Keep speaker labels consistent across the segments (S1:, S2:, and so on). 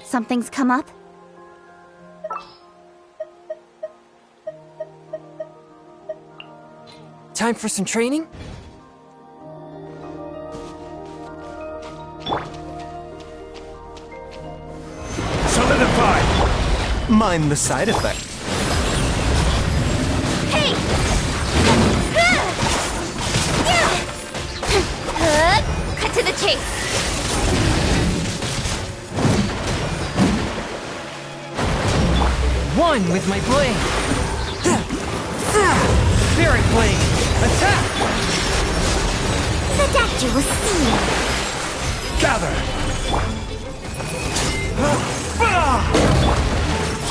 S1: Something's come up?
S2: Time for some training?
S3: Solidify!
S4: Mind the side effect.
S1: Hey! Cut to the chase!
S2: One with my blade! Spirit blade! Attack!
S1: The doctor will see you!
S3: Gather!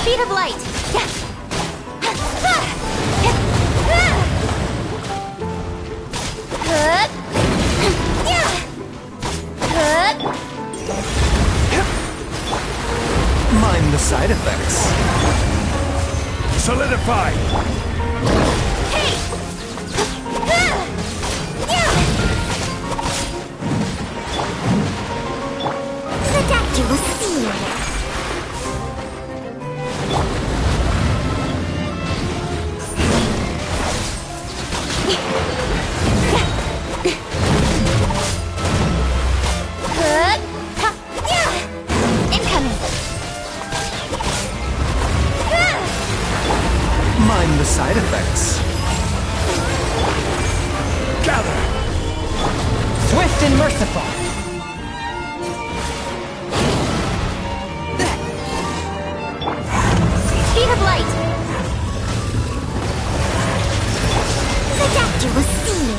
S1: Speed of light!
S4: Mind the side effects.
S3: Solidify!
S1: Hey! The doctor will see you! Incoming!
S4: Mind the side effects.
S3: Gather!
S2: Swift and merciful!
S1: Speed of light! The doctor will see you!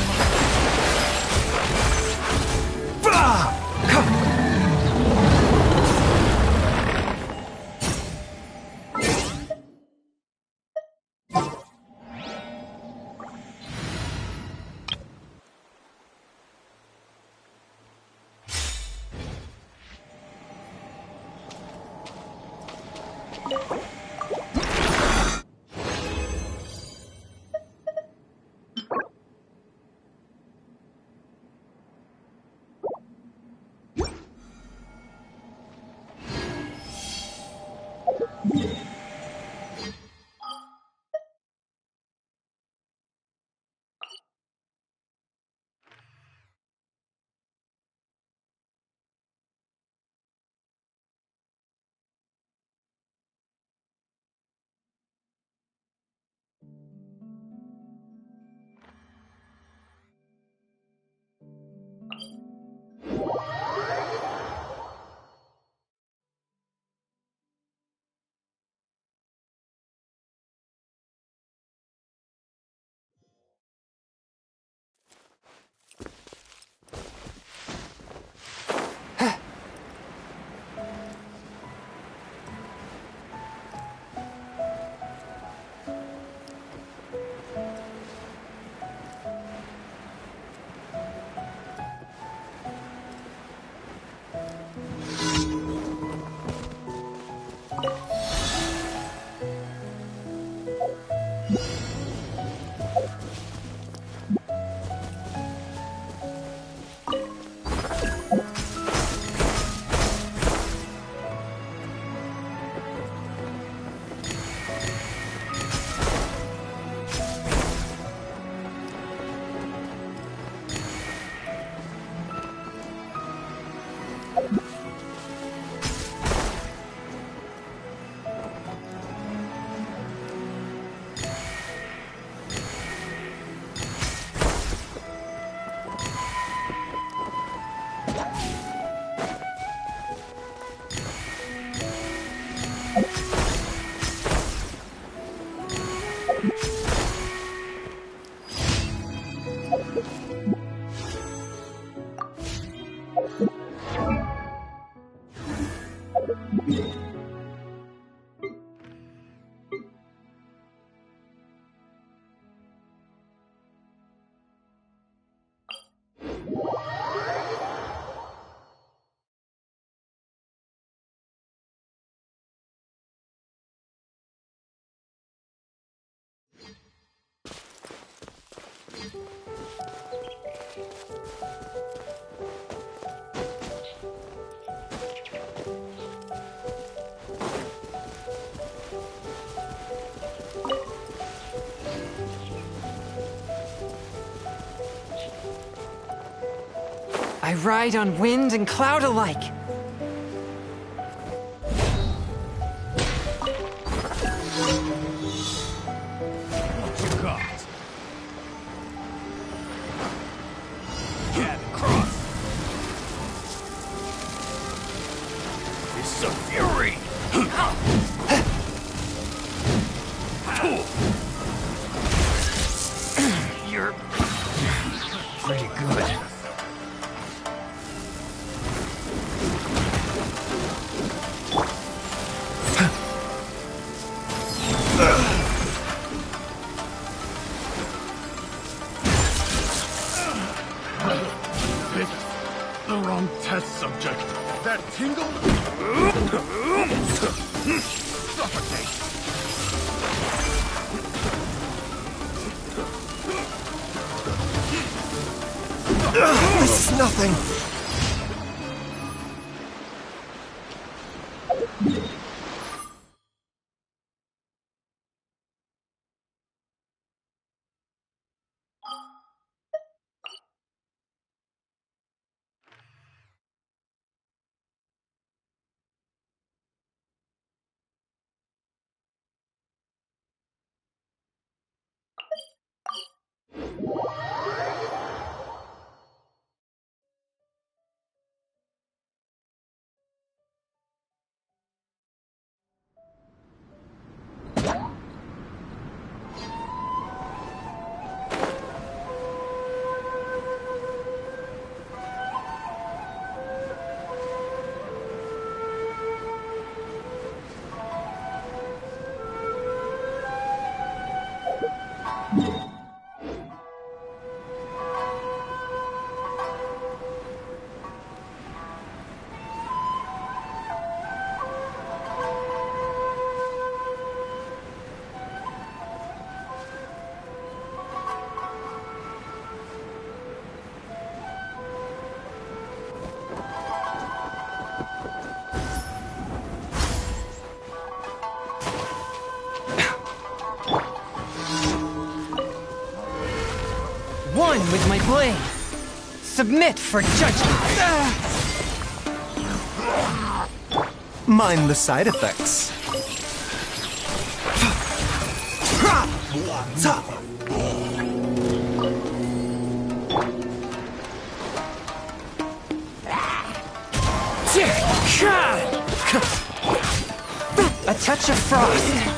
S2: I ride on wind and cloud alike.
S3: What you got? Get across. It's a fury. You're pretty good.
S5: Picked the wrong test subject. That tingle? Suffocate.
S4: This is nothing.
S2: One with my blade. Submit for judgment.
S4: Mind the side effects.
S2: A touch of frost.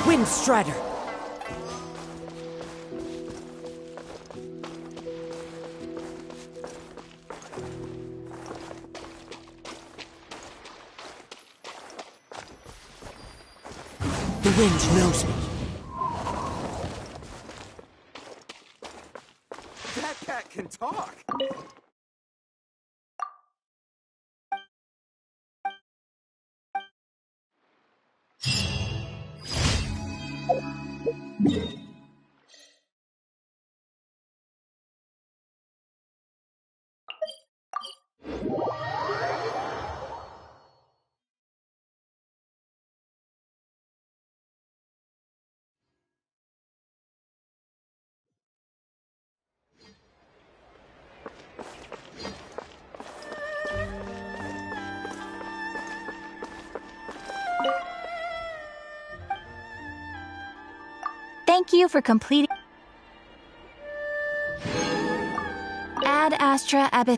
S2: Wind Strider. The wind knows me.
S4: That cat can talk.
S1: Thank you for completing. Ad Astra Abyss.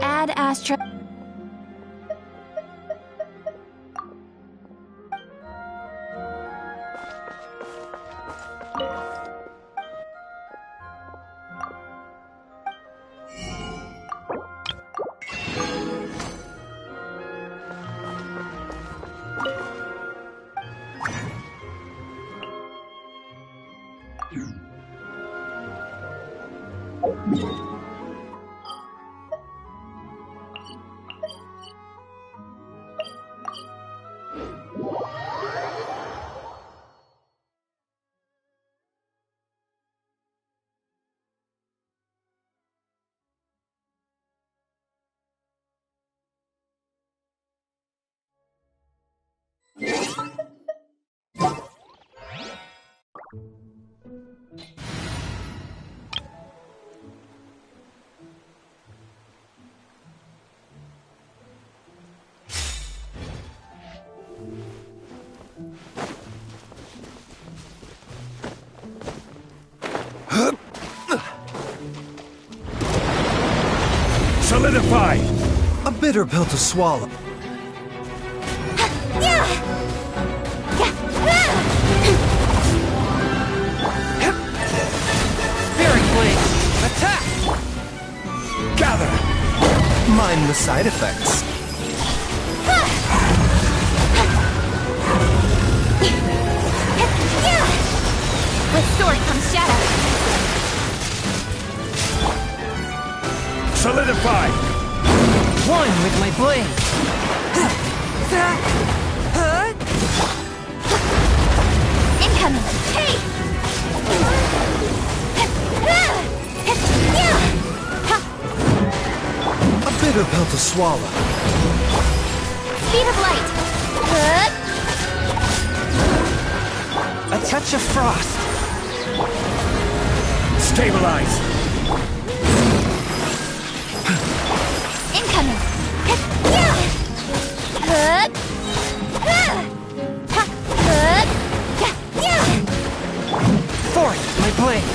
S1: Ad Astra.
S3: Solidify!
S4: A bitter pill to swallow.
S2: Spirit Blade! Attack!
S4: Gather! Mind the side effects.
S1: With sword comes shadow.
S3: Solidify!
S2: One with my blade!
S1: Incoming. Hey!
S4: A bitter pill to swallow.
S1: Speed of light.
S2: A touch of frost!
S3: Stabilize!
S1: Incoming.
S2: Fourth, my blade!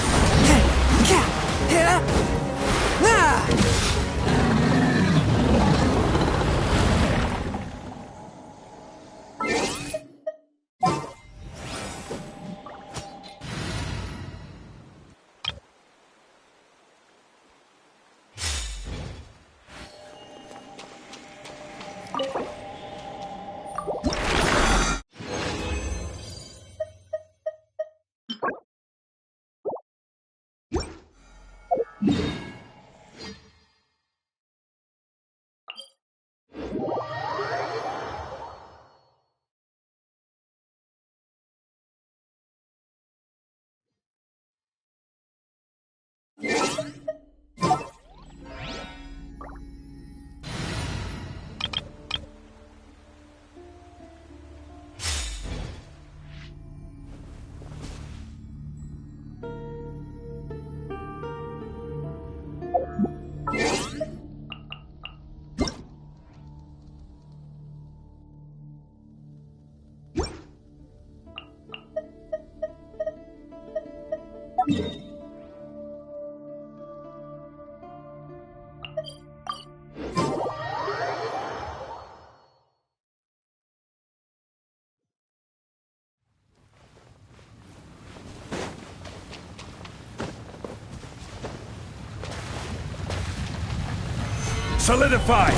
S3: Solidify!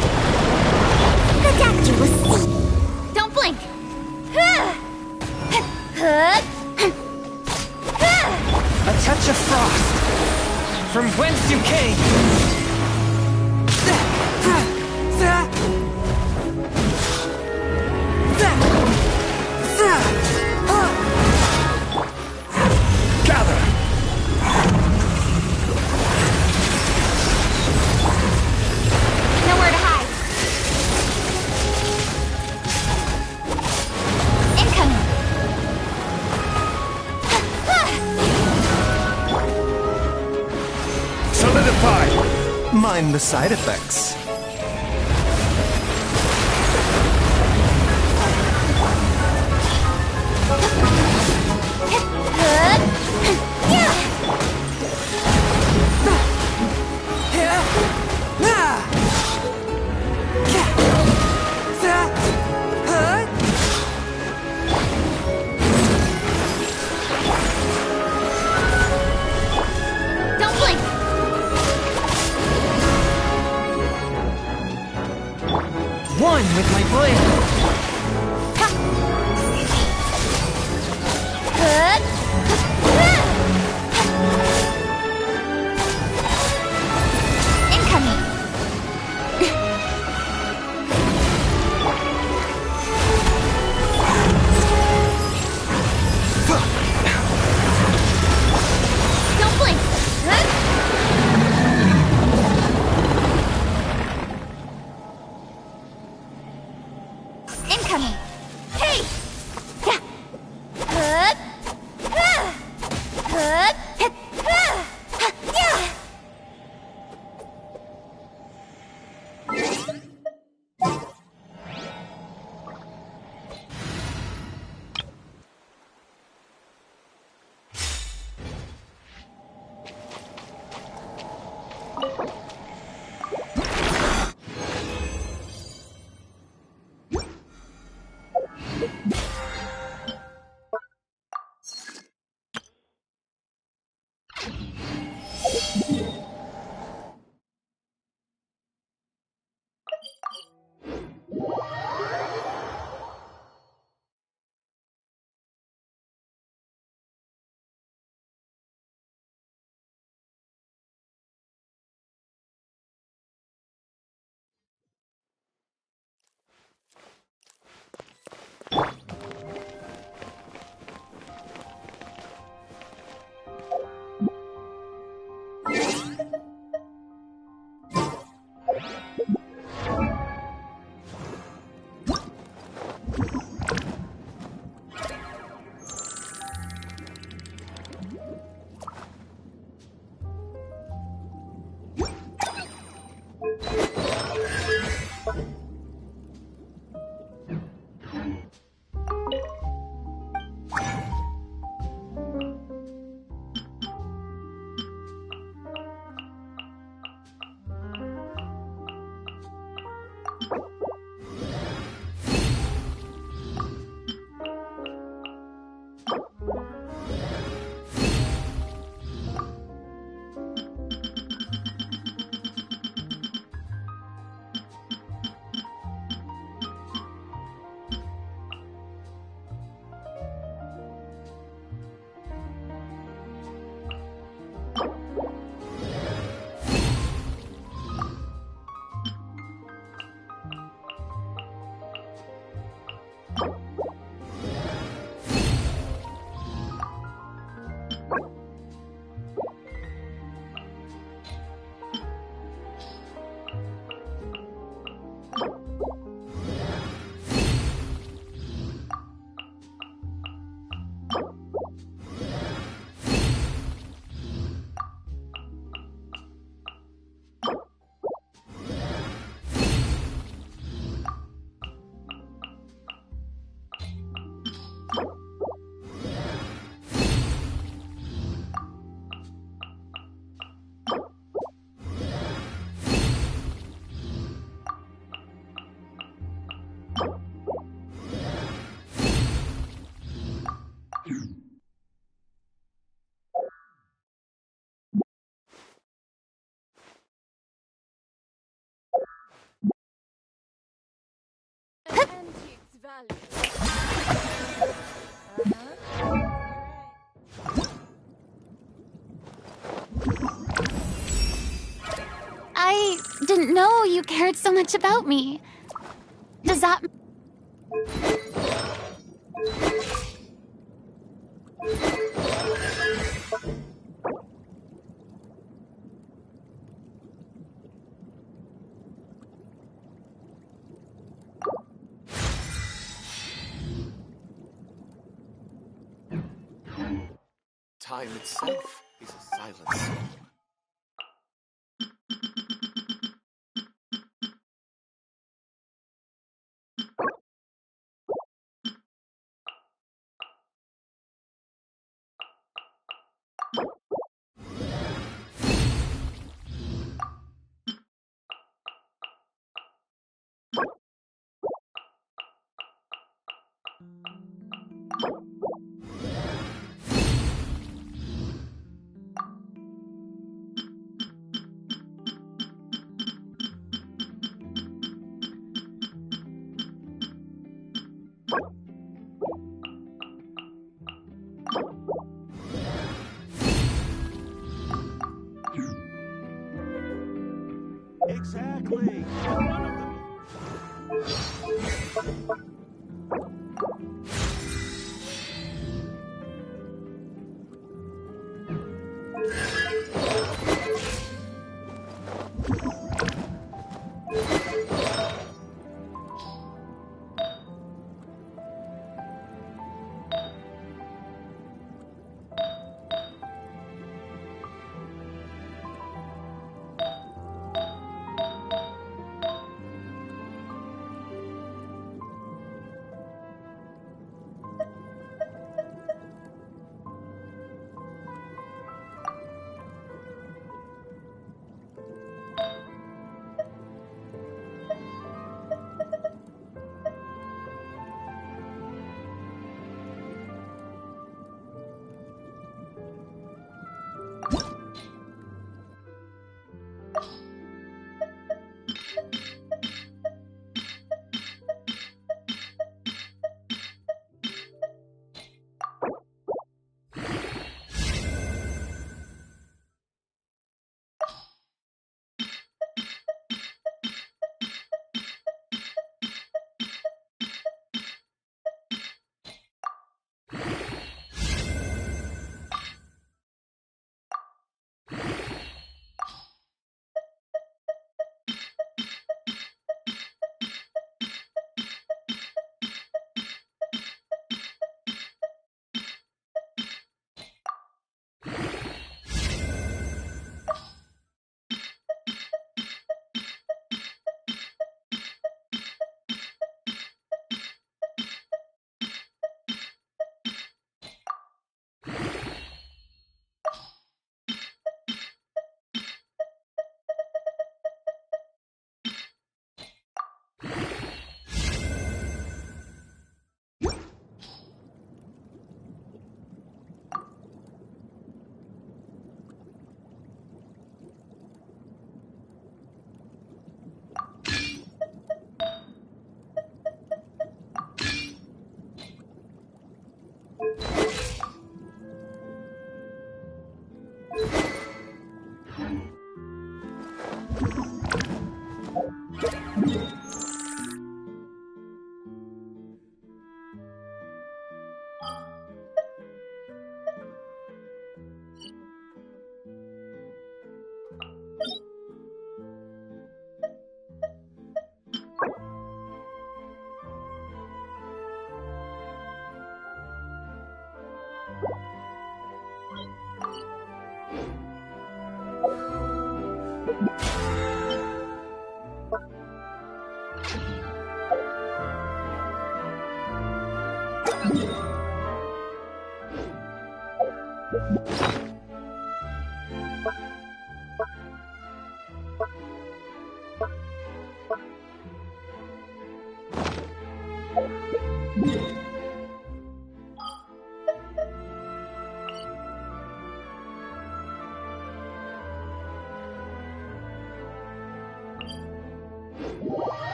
S1: The doctor will see. Don't blink.
S2: A touch of frost! From whence you came!
S3: Gather!
S1: Nowhere to hide.
S4: Mind the side effects.
S1: Don't blink!
S2: One with my blade.
S1: Incoming! Don't blink! Incoming! Hey! Yeah! Yeah!
S6: Antiques value.
S1: I didn't know you cared so much about me. Does that...
S7: Time itself is a silent song.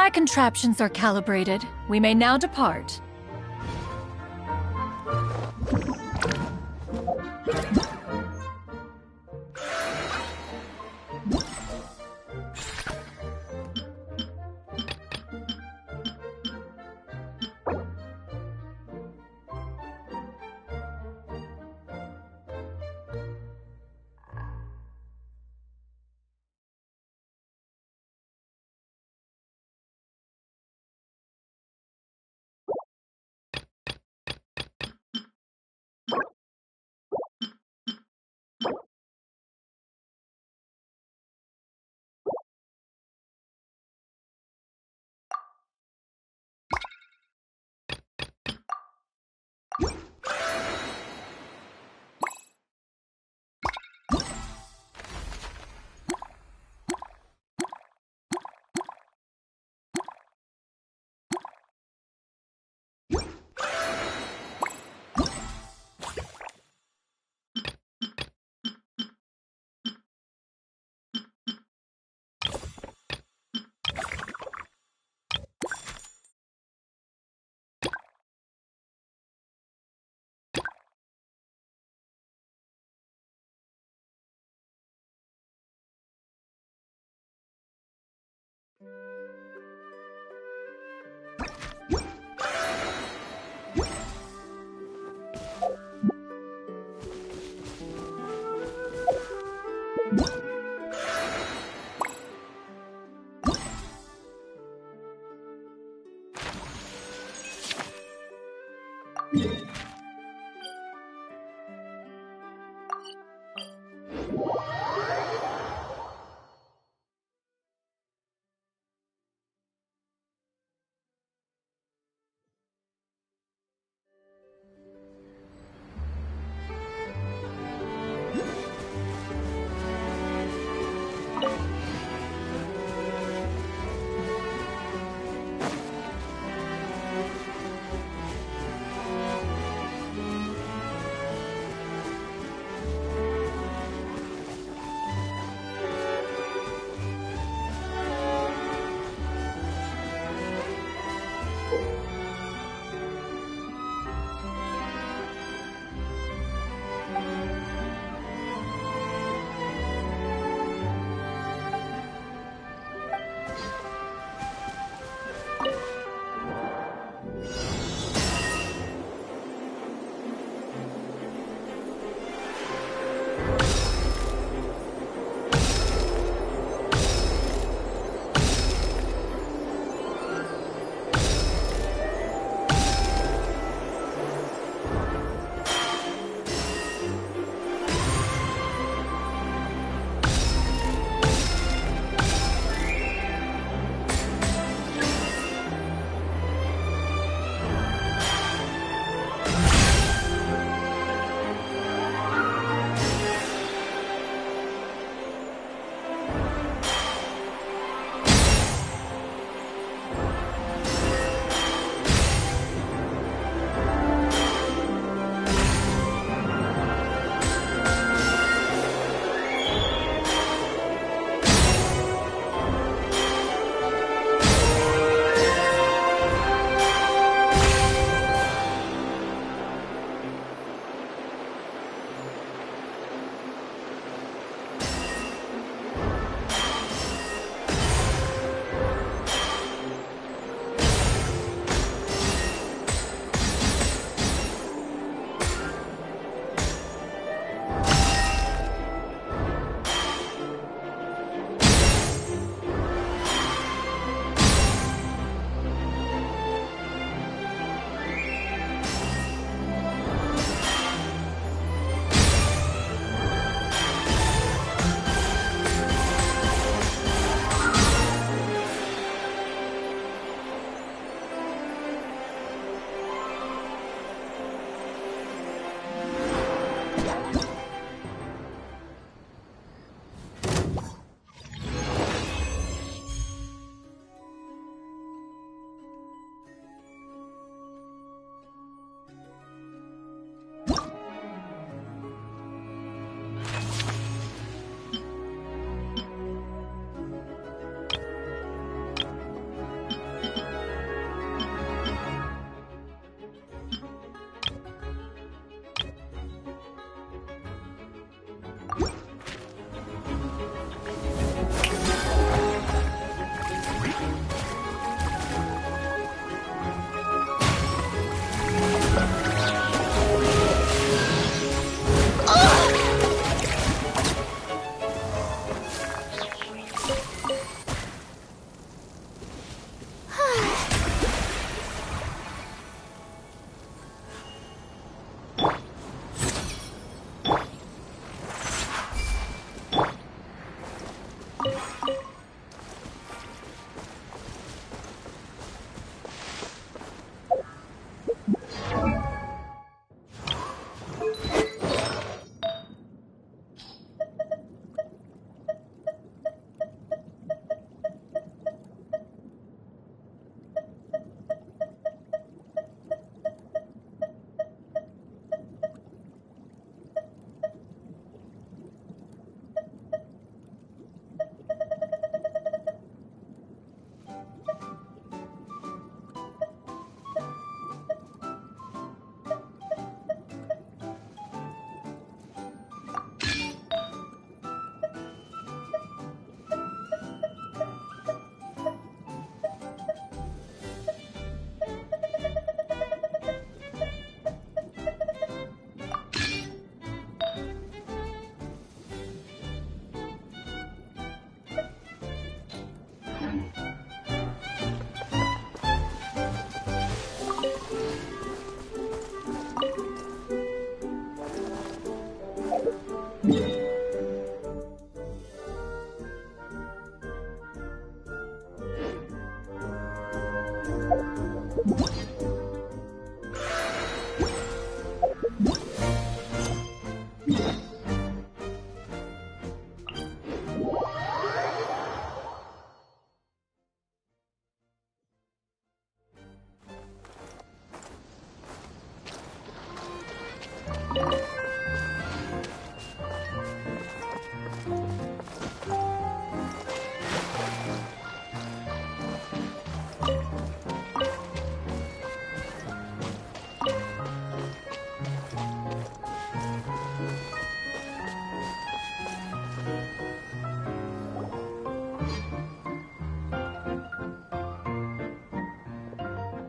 S7: My contraptions are calibrated. We may now depart.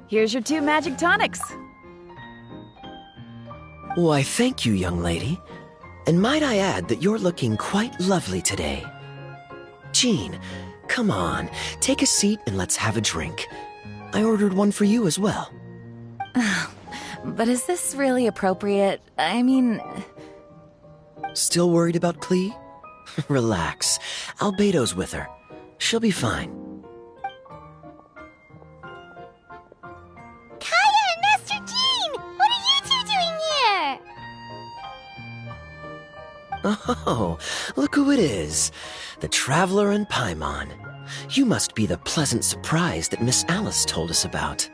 S8: Here's your 2 magic tonics.
S9: Why, thank you, young lady. And might I add that you're looking quite lovely today. Jean, come on, take a seat and let's have a drink. I ordered one for you as well.
S8: But is this really appropriate? I mean...
S9: Still worried about Klee? Relax. Albedo's with her. She'll be fine.
S1: Kaya and Master Jean! What are you two doing here?
S9: Oh, look who it is. The Traveler and Paimon. You must be the pleasant surprise that Miss Alice told us about.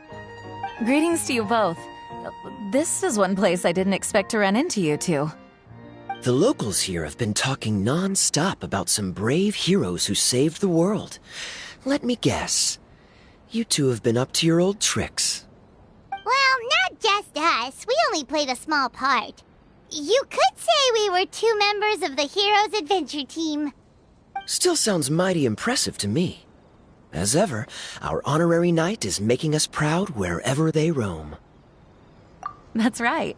S8: Greetings to you both. This is one place I didn't expect to run into you two.
S9: The locals here have been talking non-stop about some brave heroes who saved the world. Let me guess. You two have been up to your old tricks.
S1: Well, not just us. We only played a small part. You could say we were 2 members of the Heroes Adventure Team.
S9: Still sounds mighty impressive to me. As ever, our honorary knight is making us proud wherever they roam.
S8: That's right.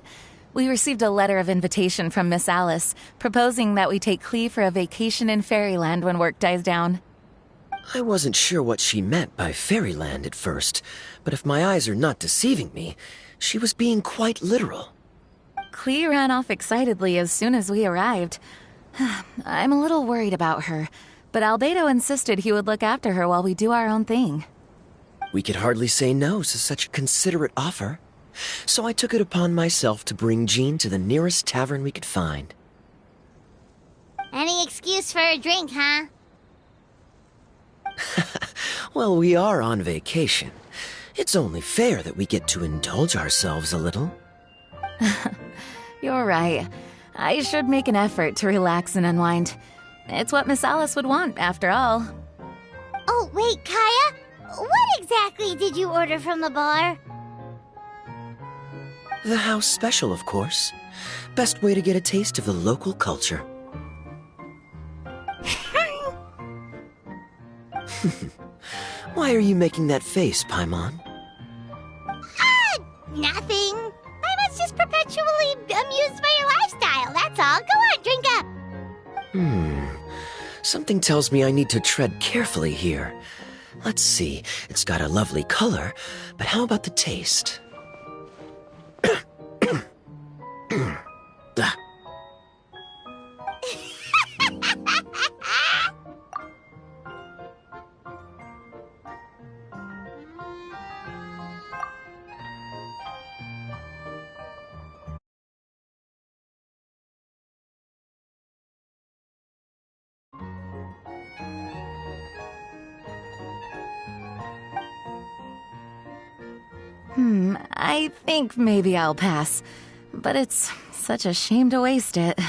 S8: We received a letter of invitation from Miss Alice, proposing that we take Klee for a vacation in Fairyland when work dies down.
S9: I wasn't sure what she meant by Fairyland at first, but if my eyes are not deceiving me, she was being quite literal.
S8: Klee ran off excitedly as soon as we arrived. I'm a little worried about her, but Albedo insisted he would look after her while we do our own thing.
S9: We could hardly say no to such a considerate offer, so I took it upon myself to bring Jean to the nearest tavern we could find.
S1: Any excuse for a drink, huh?
S9: Well, we are on vacation. It's only fair that we get to indulge ourselves a little.
S8: You're right. I should make an effort to relax and unwind. It's what Miss Alice would want, after all.
S1: Oh, wait, Kaya? What exactly did you order from the bar?
S9: The house special, of course. Best way to get a taste of the local culture. Why are you making that face, Paimon?
S1: Nothing. Paimon's just perpetually amused by your lifestyle, that's all. Go on, drink up.
S9: Something tells me I need to tread carefully here. Let's see, it's got a lovely color, but how about the taste? Ah.
S8: I think maybe I'll pass. But it's such a shame to waste it.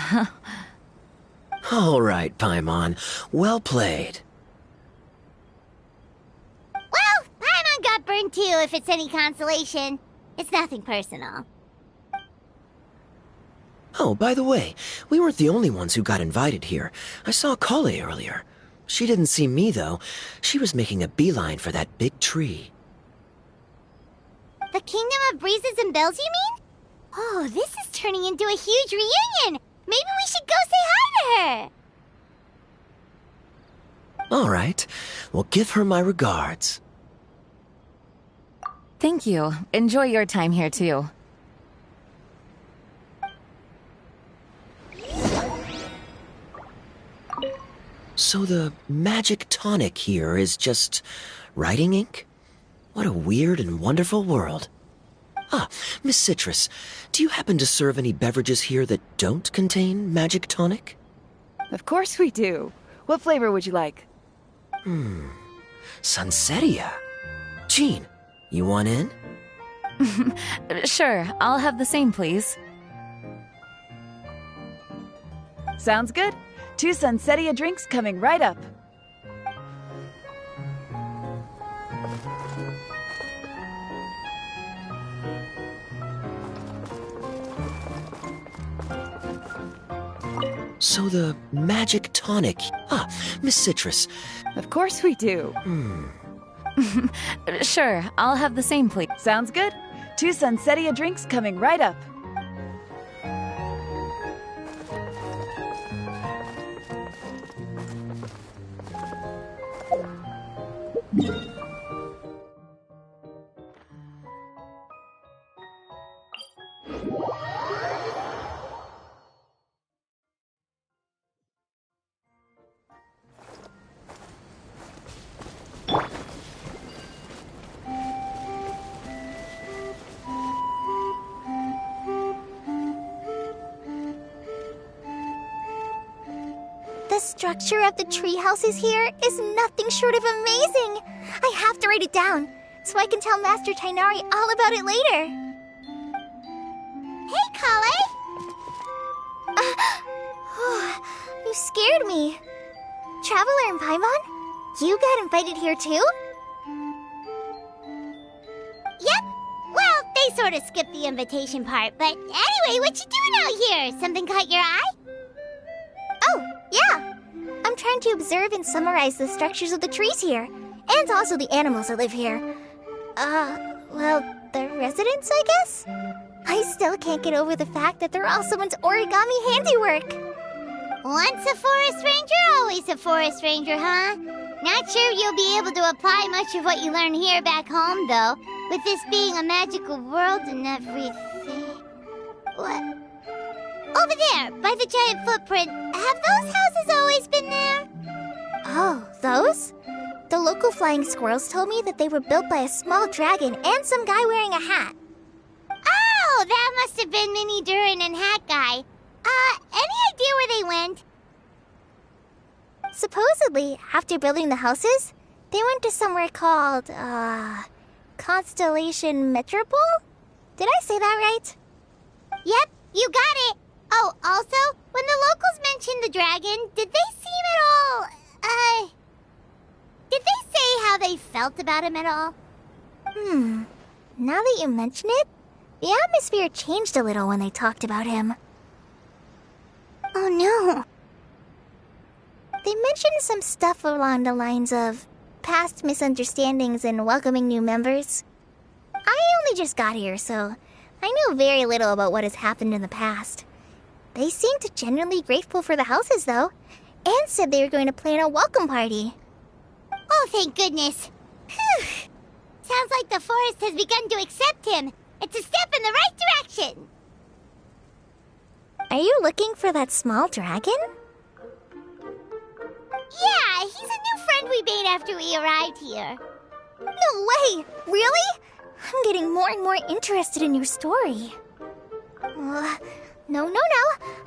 S9: All right, Paimon. Well played.
S1: What got burned too, if it's any consolation. It's nothing personal.
S9: Oh, by the way, we weren't the only ones who got invited here. I saw Kale earlier. She didn't see me, though. She was making a beeline for that big tree.
S1: The Kingdom of Breezes and Bells, you mean? Oh, this is turning into a huge reunion! Maybe we should go say hi to her!
S9: All right. Well, give her my regards.
S8: Thank you. Enjoy your time here, too.
S9: So the magic tonic here is just writing ink? What a weird and wonderful world. Ah, Miss Citrus, do you happen to serve any beverages here that don't contain magic tonic?
S10: Of course we do. What flavor would you like?
S9: Sunsetia. Jean, you want in?
S8: Sure, I'll have the same, please.
S10: Sounds good. 2 Sunsetia drinks coming right up.
S9: So the magic tonic. Ah, Miss Citrus.
S10: Of course we do.
S8: Sure, I'll have the same, please.
S10: Sounds good. 2 Sunsetia drinks coming right up.
S1: The structure of the tree houses here is nothing short of amazing. I have to write it down so I can tell Master Tainari all about it later. Hey, Kale! You scared me. Traveler and Paimon, you got invited here too? Yep. Well, they sort of skipped the invitation part, but anyway, what you doing out here? Something caught your eye? Oh, yeah. I'm trying to observe and summarize the structures of the trees here, and also the animals that live here. Well, the residents, I guess? I still can't get over the fact that they're all someone's origami handiwork. Once a forest ranger, always a forest ranger, huh? Not sure you'll be able to apply much of what you learn here back home, though, with this being a magical world and everything. What? Over there, by the giant footprint, have those houses always been there? Oh, those? The local flying squirrels told me that they were built by a small dragon and some guy wearing a hat. Oh, that must have been Minnie Durin and Hat Guy. Any idea where they went? Supposedly, after building the houses, they went to somewhere called, Constellation Metropole? Did I say that right? Yep, you got it. Oh, also, when the locals mentioned the dragon, did they seem at all, did they say how they felt about him at all? Now that you mention it, the atmosphere changed a little when they talked about him. Oh no. They mentioned some stuff along the lines of past misunderstandings and welcoming new members. I only just got here, so I know very little about what has happened in the past. They seemed genuinely grateful for the houses, though, and said they were going to plan a welcome party. Oh, thank goodness. Phew. Sounds like the forest has begun to accept him. It's a step in the right direction. Are you looking for that small dragon? Yeah, he's a new friend we made after we arrived here. No way! Really? I'm getting more and more interested in your story. No.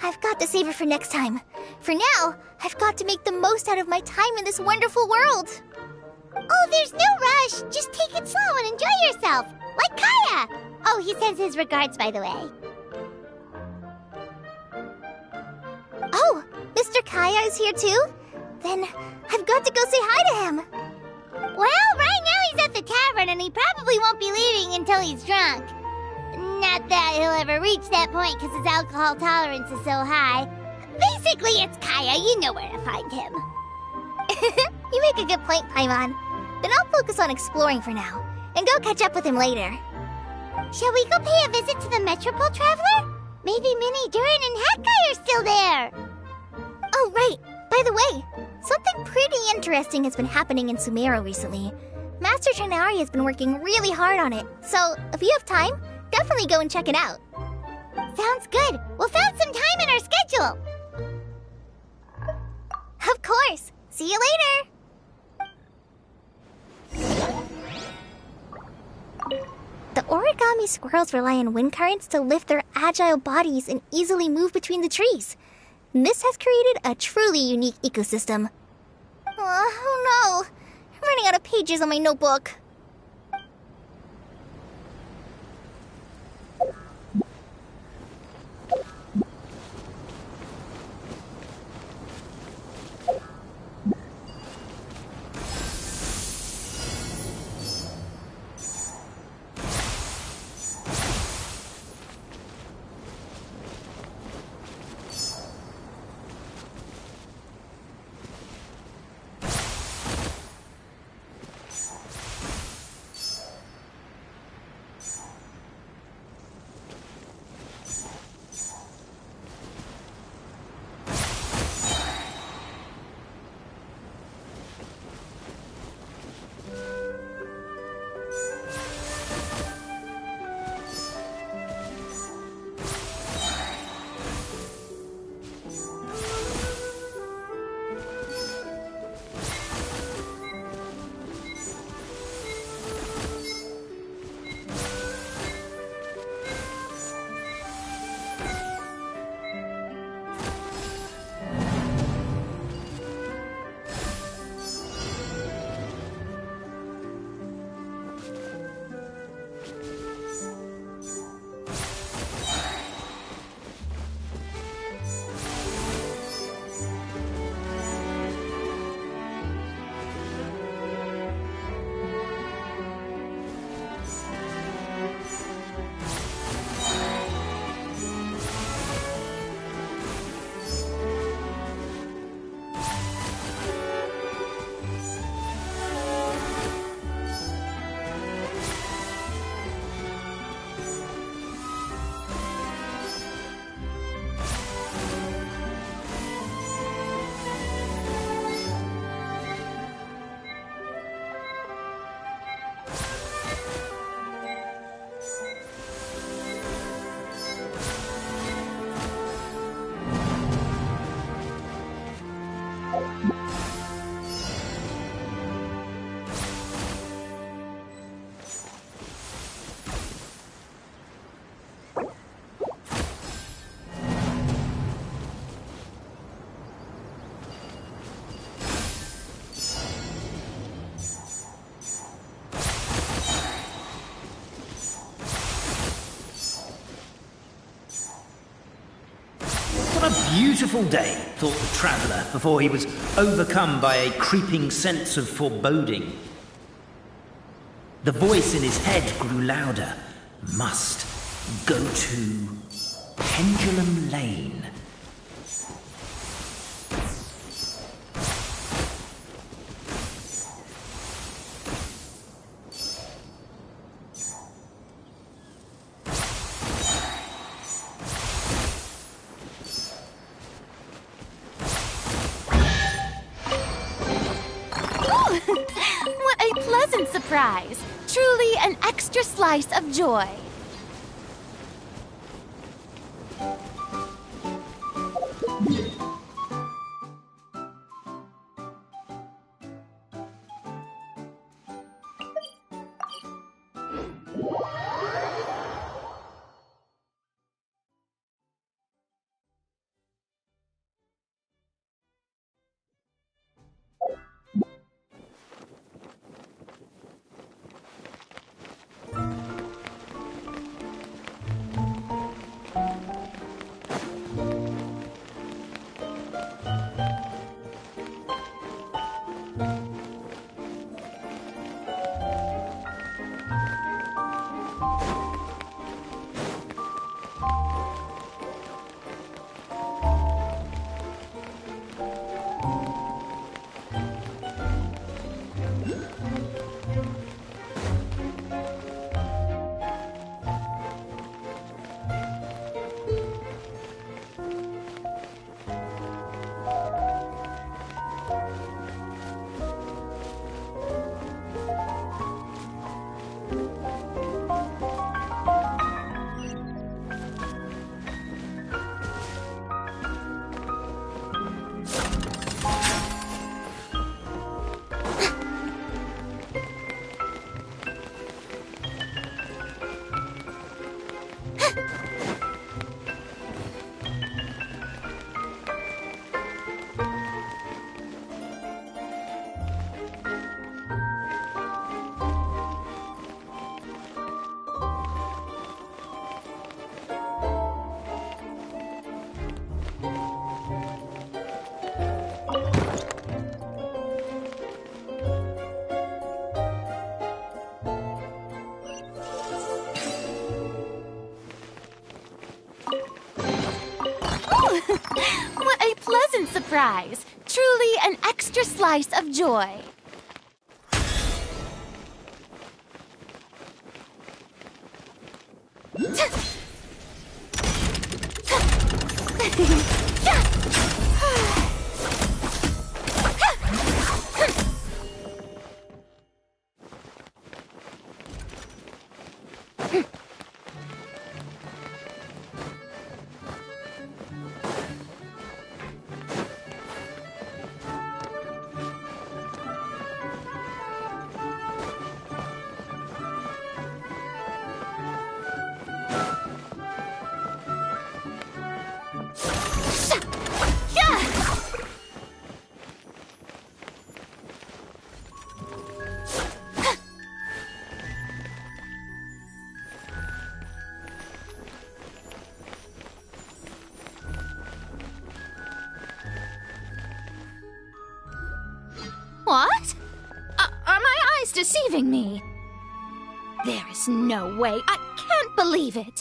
S1: I've got to save it for next time. For now, I've got to make the most out of my time in this wonderful world. Oh, there's no rush. Just take it slow and enjoy yourself. Like Kaya. Oh, he sends his regards, by the way. Oh, Mr. Kaya is here too? Then I've got to go say hi to him. Well, right now he's at the tavern airport and he probably won't be leaving until he's drunk. Not that he'll ever reach that point because his alcohol tolerance is so high. Basically, it's Kaya. You know where to find him. You make a good point, Paimon. Then I'll focus on exploring for now, and go catch up with him later. Shall we go pay a visit to the Metropole Traveler? Maybe Minnie, Durin, and Hatkai are still there! Oh, right. By the way, something pretty interesting has been happening in Sumeru recently. Master Trinari has been working really hard on it, so if you have time, definitely go and check it out. Sounds good. We'll find some time in our schedule. Of course. See you later. The origami squirrels rely on wind currents to lift their agile bodies and easily move between the trees. This has created a truly unique ecosystem. Oh no! I'm running out of pages on my notebook.
S11: What a beautiful day, thought the traveller, before he was overcome by a creeping sense of foreboding. The voice in his head grew louder. Must go to Pendulum Lane.
S7: What a pleasant surprise! Truly an extra slice of joy. surprise. Truly an extra slice of joy. What? Are my eyes deceiving me? There is no way. I can't believe it.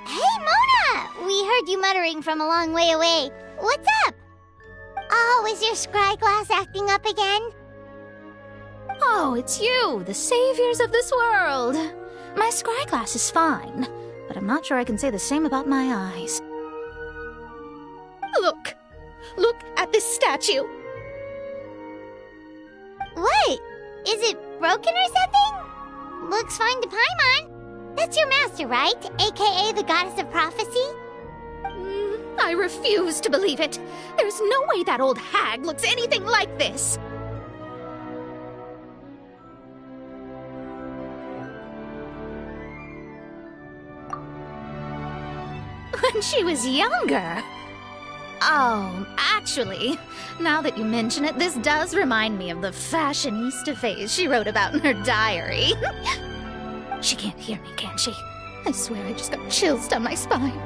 S1: Hey, Mona! We heard you muttering from a long way away. What's up? Oh, is your scry glass acting up again?
S7: Oh, it's you, the saviors of this world. My scry glass is fine, but I'm not sure I can say the same about my eyes. Look! Look at this statue!
S1: What? Is it broken or something? Looks fine to Paimon. That's your master, right? AKA the goddess of prophecy?
S7: I refuse to believe it. There's no way that old hag looks anything like this. When she was younger. Oh, actually, now that you mention it, this does remind me of the fashionista phase she wrote about in her diary. She can't hear me, can she? I swear I just got chills down my spine.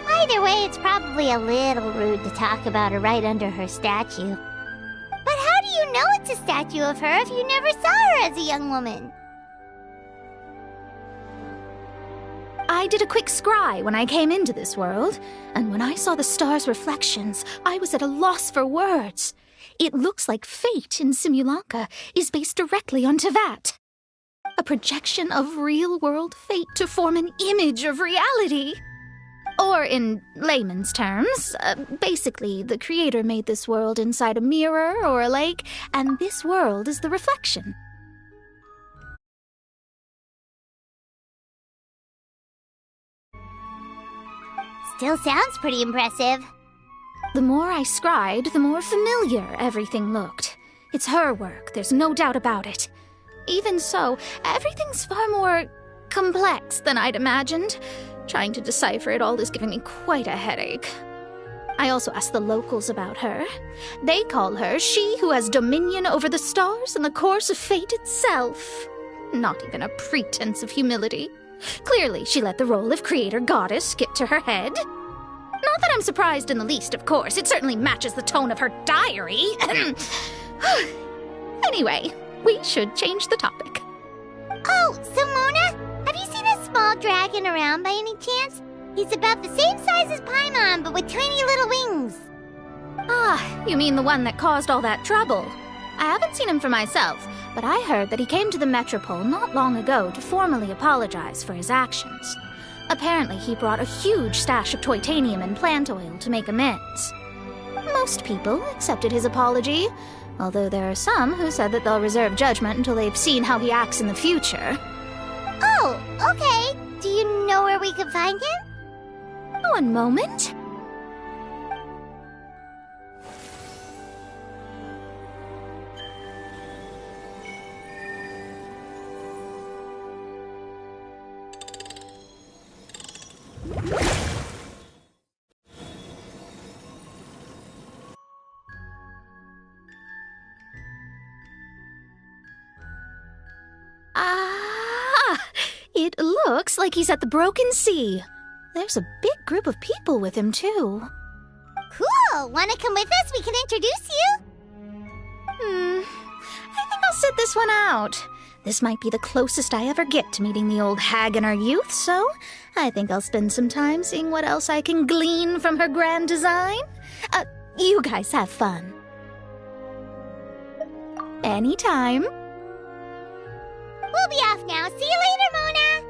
S1: Either way, it's probably a little rude to talk about her right under her statue. But how do you know it's a statue of her if you never saw her as a young woman?
S7: I did a quick scry when I came into this world, and when I saw the stars' reflections, I was at a loss for words. It looks like fate in Simulanka is based directly on Tevat. A projection of real-world fate to form an image of reality. Or in layman's terms, basically the creator made this world inside a mirror or a lake, and this world is the reflection.
S1: Still sounds pretty impressive.
S7: The more I scried, the more familiar everything looked. It's her work, there's no doubt about it. Even so, everything's far more complex than I'd imagined. Trying to decipher it all is giving me quite a headache. I also asked the locals about her. They call her she who has dominion over the stars and the course of fate itself. Not even a pretense of humility. Clearly, she let the role of creator goddess get to her head. Not that I'm surprised in the least, of course. It certainly matches the tone of her diary. Anyway, we should change the topic.
S1: Oh, so Mona, have you seen a small dragon around by any chance? He's about the same size as Paimon, but with tiny little wings.
S7: Ah, you mean the one that caused all that trouble? I haven't seen him for myself, but I heard that he came to the Metropole not long ago to formally apologize for his actions. Apparently, he brought a huge stash of Toitanium and plant oil to make amends. Most people accepted his apology, although there are some who said that they'll reserve judgment until they've seen how he acts in the future.
S1: Oh, okay. Do you know where we can find him?
S7: One moment. It looks like he's at the Broken Sea. There's a big group of people with him, too.
S1: Cool! Wanna come with us? We can introduce you?
S7: I think I'll sit this one out. This might be the closest I ever get to meeting the old hag in her youth, so I think I'll spend some time seeing what else I can glean from her grand design. You guys have fun. Anytime.
S1: We'll be off now. See you later, Mona!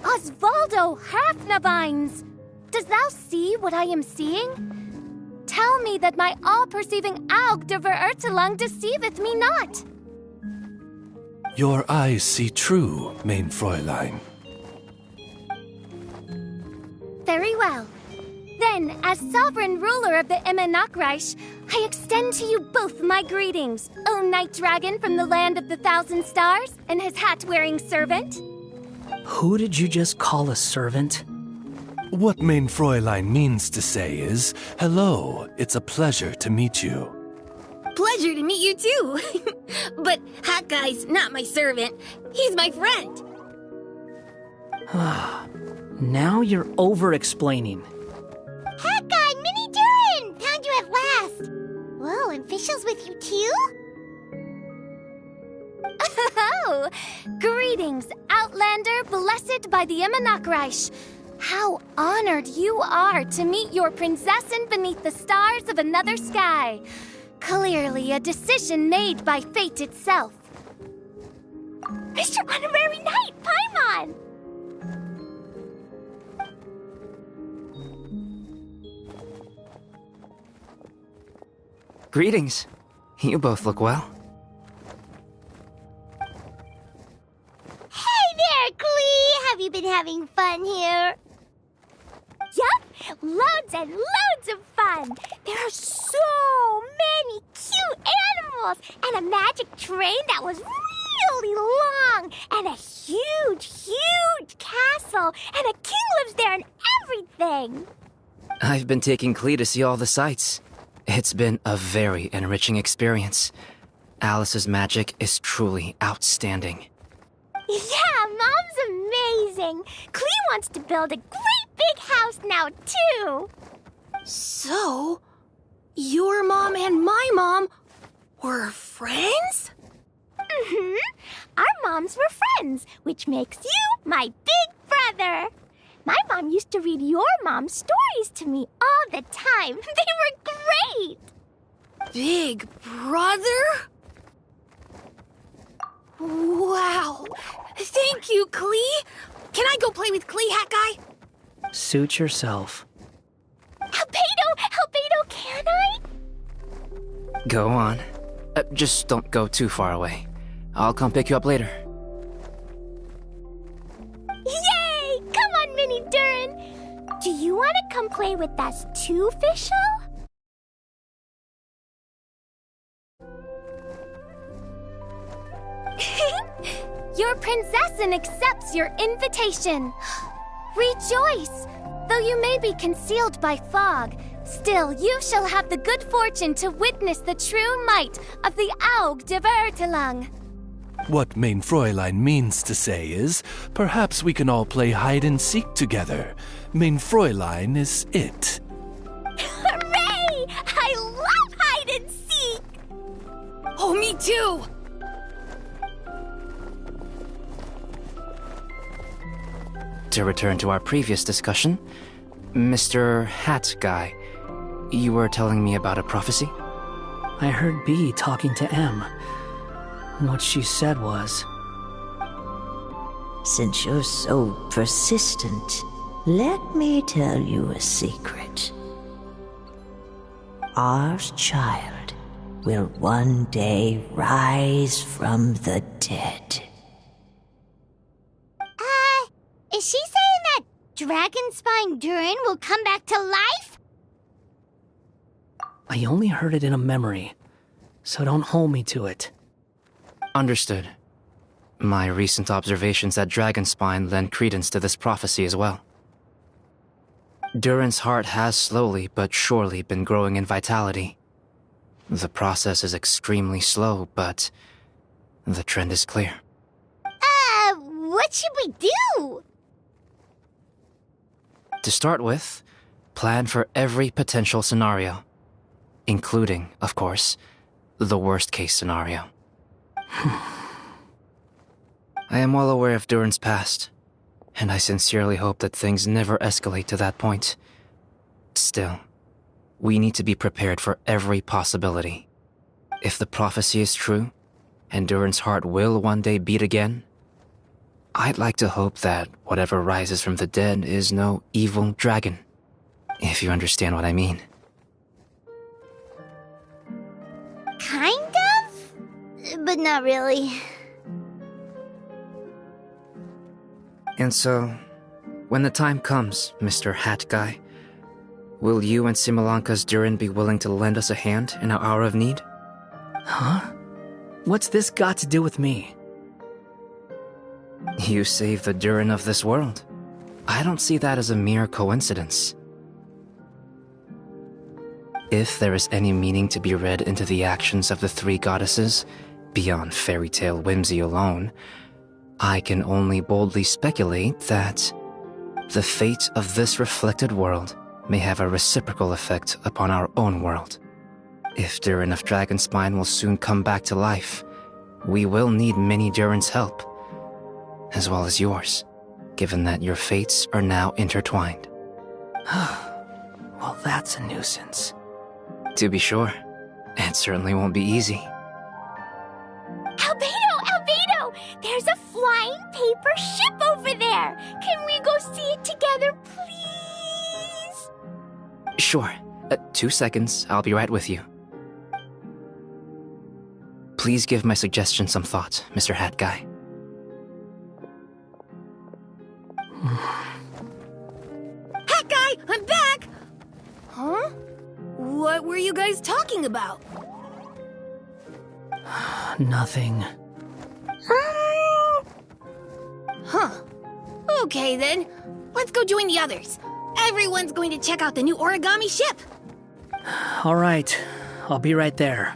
S12: Osvaldo Halfnavines! Does thou see what I am seeing? Tell me that my all-perceiving Aug de Verurtelung deceiveth me not.
S3: Your eyes see true, main Fräulein.
S12: Very well. Then, as sovereign ruler of the Immenachreich, I extend to you both my greetings, O Night Dragon from the land of the Thousand Stars, and his hat-wearing servant.
S13: Who did you just call a servant?
S3: What main Fräulein means to say is, hello, it's a pleasure to meet you.
S14: Pleasure to meet you too. But Hat Guy's not my servant. He's my friend.
S13: Now you're over-explaining.
S1: Hat Guy, Mini Durin! Found you at last! Whoa, and Fischl's with you too?
S12: Oh! Greetings, Outlander blessed by the Immenachreich. How honored you are to meet your prinzessin beneath the stars of another sky. Clearly a decision made by fate itself.
S1: Mr. Honorary Knight, Paimon!
S2: Greetings. You both look well.
S1: Hey there, Klee! Have you been having fun here? Yup! Loads and loads of fun! There are so many cute animals! And a magic train that was really long! And a huge, huge castle! And a king lives there and everything!
S2: I've been taking Klee to see all the sights. It's been a very enriching experience. Alice's magic is truly outstanding.
S1: Yeah, Mom's amazing! Klee wants to build a great big house now, too!
S14: So, your mom and my mom were friends?
S1: Mm-hmm. Our moms were friends, which makes you my big brother. My mom used to read your mom's stories to me all the time. They were great!
S14: Big brother? Wow! Thank you, Klee! Can I go play with Klee, Hat Guy?
S13: Suit yourself.
S1: Albedo, can I?
S2: Go on. Just don't go too far away. I'll come pick you up later.
S1: Yay! Come on, Mini Durin! Do you want to come play with us too, Fischl?
S12: Your prinzessin accepts your invitation. Rejoice! Though you may be concealed by fog, still you shall have the good fortune to witness the true might of the Aug de Verurtelung.
S3: What main Fräulein means to say is, perhaps we can all play hide-and-seek together. Main Fräulein is it.
S1: Hooray! I love hide-and-seek!
S14: Oh, me too!
S2: To return to our previous discussion, Mr. Hat Guy, you were telling me about a prophecy?
S13: I heard B talking to M. What she said was...
S15: Since you're so persistent, let me tell you a secret. Our child will one day rise from the dead.
S1: Dragonspine Durin will come back to life?
S13: I only heard it in a memory, so don't hold me to it.
S2: Understood. My recent observations at Dragonspine lend credence to this prophecy as well. Durin's heart has slowly but surely been growing in vitality. The process is extremely slow, but the trend is clear.
S1: What should we do?
S2: To start with, plan for every potential scenario, including, of course, the worst-case scenario. I am well aware of Durin's past, and I sincerely hope that things never escalate to that point. Still, we need to be prepared for every possibility. If the prophecy is true, and Durin's heart will one day beat again, I'd like to hope that whatever rises from the dead is no evil dragon, if you understand what I mean.
S1: Kind of? But not really.
S2: And so, when the time comes, Mr. Hat Guy, will you and Simulanka's Durin be willing to lend us a hand in our hour of need?
S13: Huh? What's this got to do with me?
S2: You saved the Durin of this world. I don't see that as a mere coincidence. If there is any meaning to be read into the actions of the three goddesses, beyond fairy tale whimsy alone, I can only boldly speculate that the fate of this reflected world may have a reciprocal effect upon our own world. If Durin of Dragonspine will soon come back to life, we will need many Durin's help, as well as yours, given that your fates are now intertwined.
S13: Well, that's a nuisance.
S2: To be sure, it certainly won't be easy.
S1: Albedo! There's a flying paper ship over there! Can we go see it together, please?
S2: Sure. 2 seconds, I'll be right with you. Please give my suggestion some thought, Mr. Hat Guy.
S14: Hat Guy, I'm back! Huh? What were you guys talking about?
S13: Nothing.
S14: Huh. Okay then, let's go join the others. Everyone's going to check out the new origami ship.
S13: All right, I'll be right there.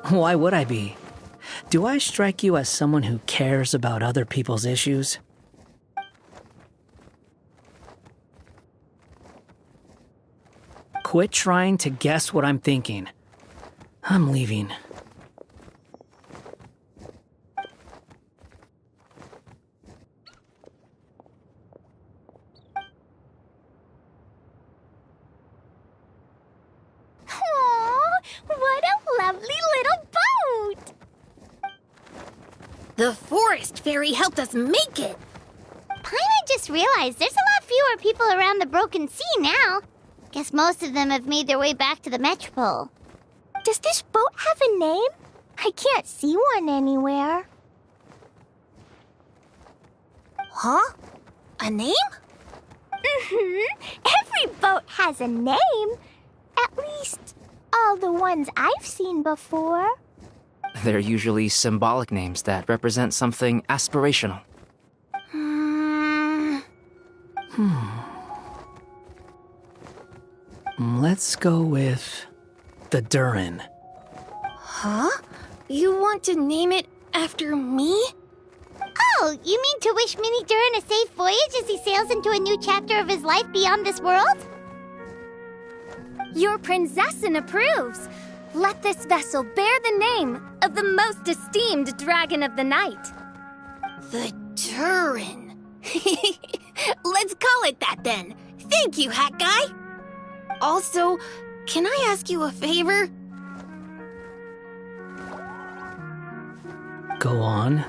S13: Why would I be? Do I strike you as someone who cares about other people's issues? Quit trying to guess what I'm thinking. I'm leaving.
S1: What a lovely little boat!
S14: The forest fairy helped us make it.
S1: Paimon just realized there's a lot fewer people around the Broken Sea now. Guess most of them have made their way back to the Metropole. Does this boat have a name? I can't see one anywhere.
S14: Huh? A name?
S1: Every boat has a name. At least, all the ones I've seen before.
S2: They're usually symbolic names that represent something aspirational.
S13: Let's go with the Durin.
S14: Huh? You want to name it after me?
S1: Oh, you mean to wish Mini Durin a safe voyage as he sails into a new chapter of his life beyond this world?
S12: Your princessin approves. Let this vessel bear the name of the most esteemed dragon of the night.
S14: The Durin. Let's call it that then. Thank you, Hat Guy. Also, can I ask you a favor?
S13: Go on.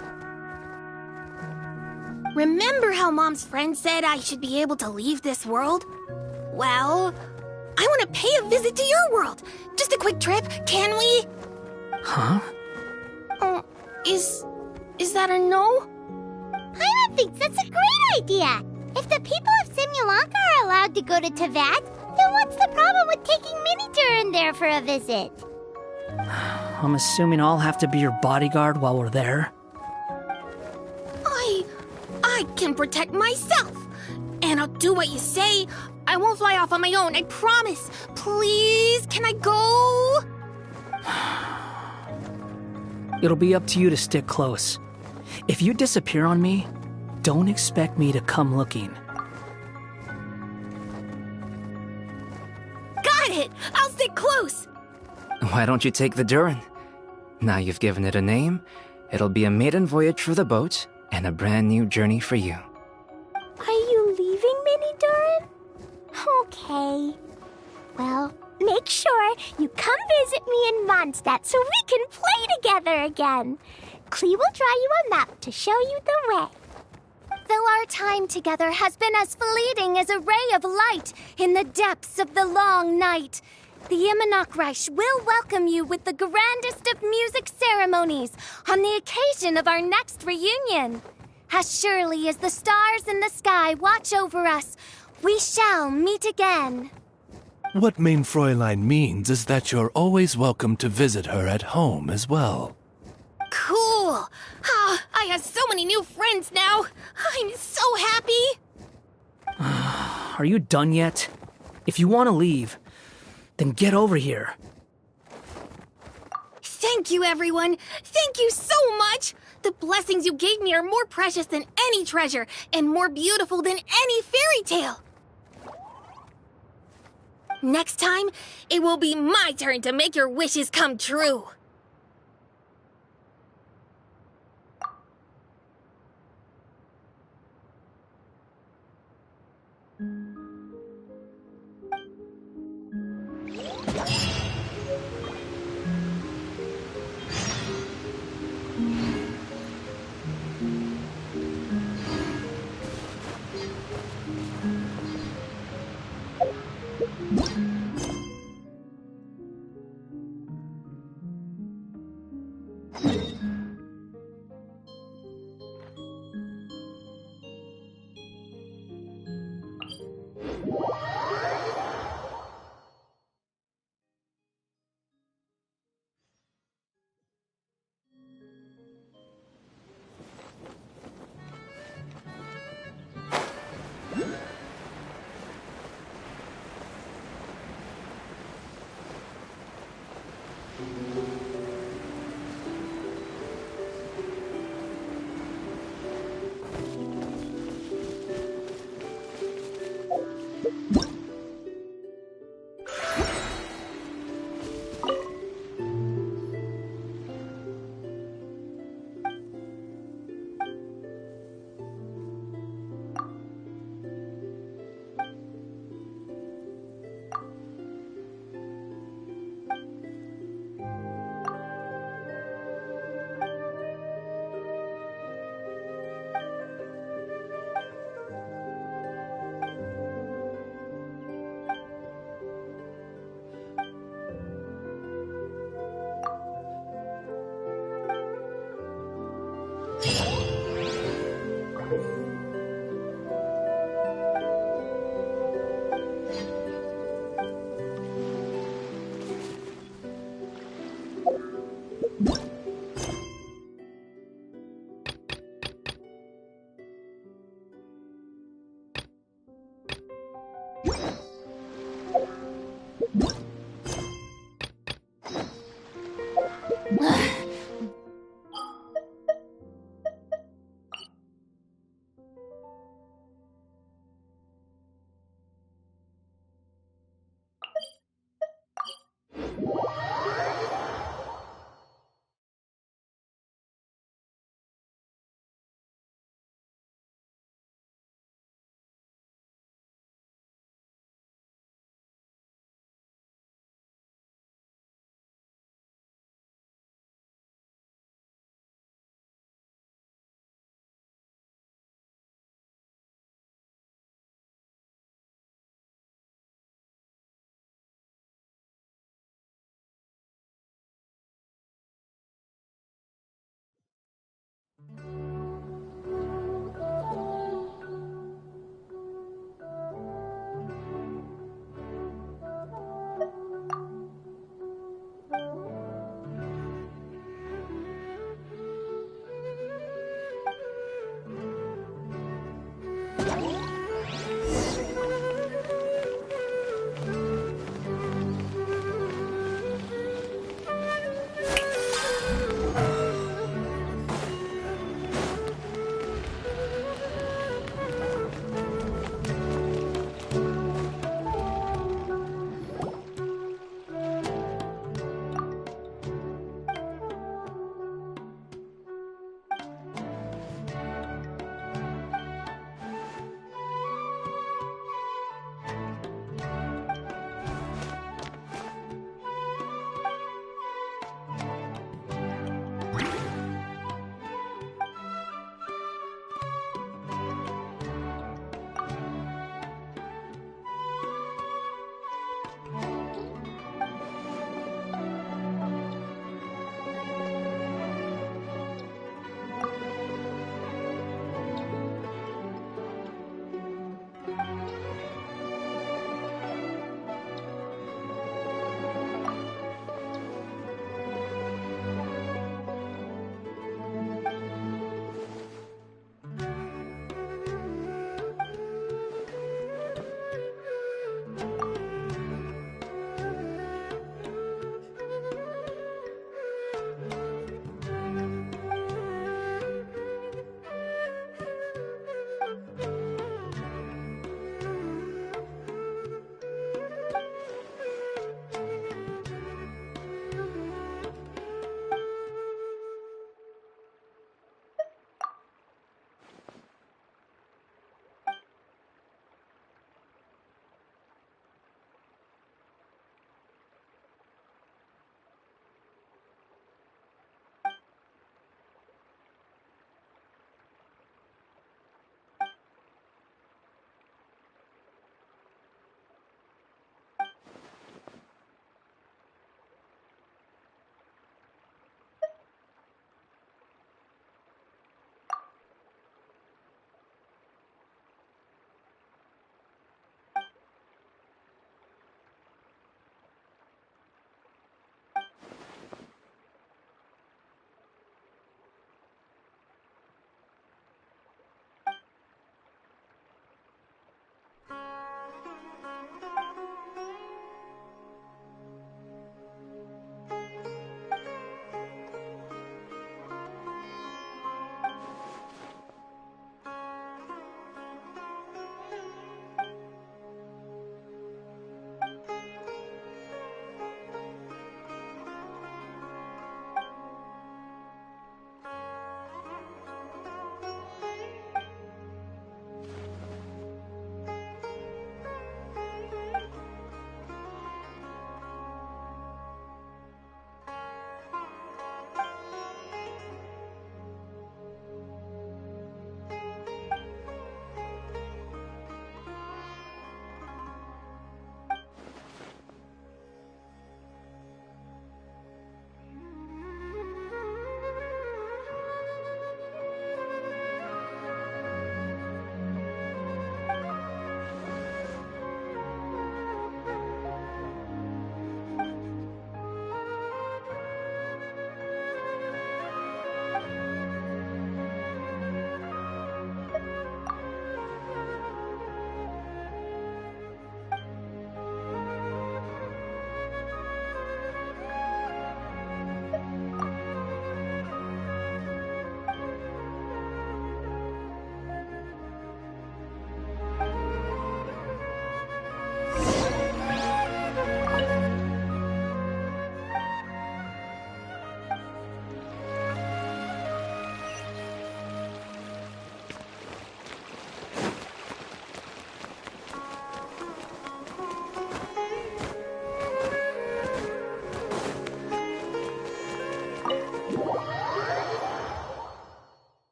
S14: Remember how Mom's friend said I should be able to leave this world? Well, I want to pay a visit to your world. Just a quick trip, can we?
S13: Huh?
S14: Is that a no?
S1: thinks that's a great idea. If the people of Simulanka are allowed to go to Teyvat, then what's the problem with taking Mini-Durin there for a visit?
S13: I'm assuming I'll have to be your bodyguard while we're there.
S14: I can protect myself. And I'll do what you say. I won't fly off on my own, I promise. Please, can I go?
S13: It'll be up to you to stick close. If you disappear on me, don't expect me to come looking.
S14: Got it! I'll stick close!
S2: Why don't you take the Durin? Now you've given it a name, it'll be a maiden voyage for the boat and a brand new journey for you.
S1: Are you leaving, Mini-Durin? Okay. Well, make sure you come visit me in Mondstadt so we can play together again. Klee will draw you a map to show you the way.
S12: Though our time together has been as fleeting as a ray of light in the depths of the long night, the Imanakreich will welcome you with the grandest of music ceremonies on the occasion of our next reunion. As surely as the stars in the sky watch over us, we shall meet again.
S3: What Main Fräulein means is that you're always welcome to visit her at home as well.
S14: Cool! Ah, I have so many new friends now! I'm so happy!
S13: Are you done yet? If you want to leave, then get over here.
S14: Thank you, everyone! Thank you so much! The blessings you gave me are more precious than any treasure, and more beautiful than any fairy tale! Next time, it will be my turn to make your wishes come true!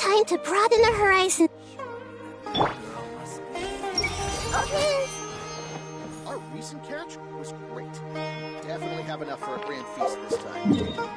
S1: Time to broaden the horizon. Okay.
S16: Our recent catch was great. Definitely have enough for a grand feast this time.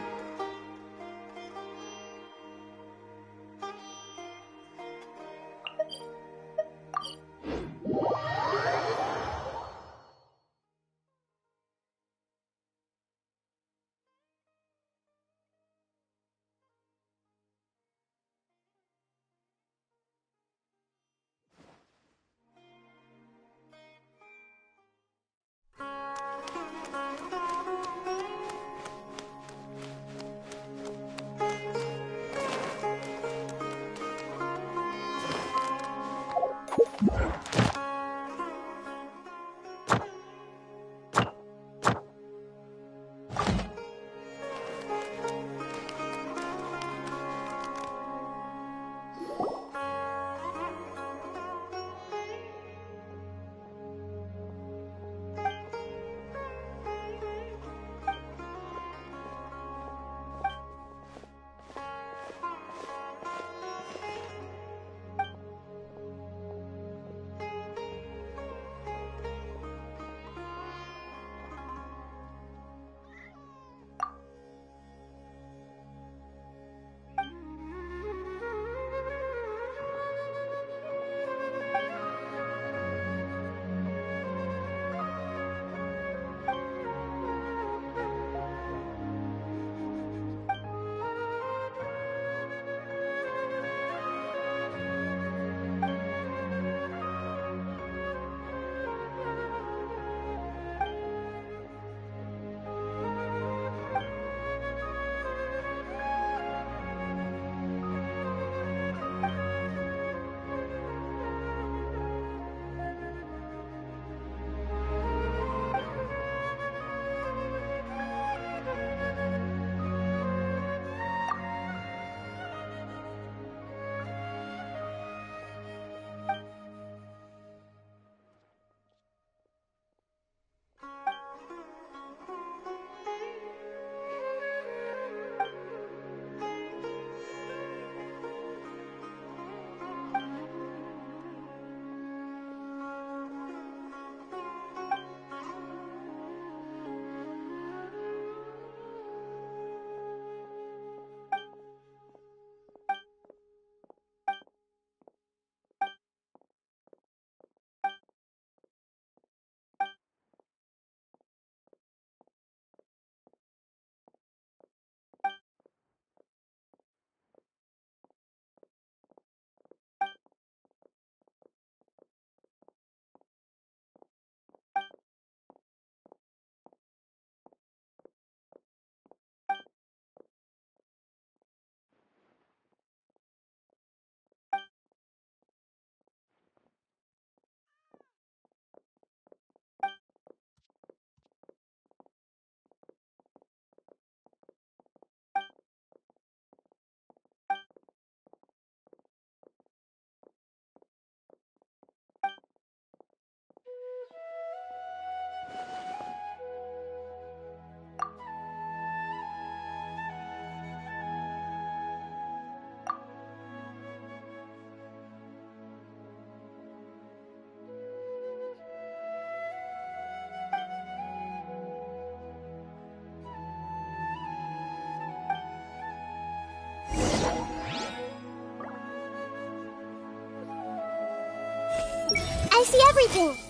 S1: see everything.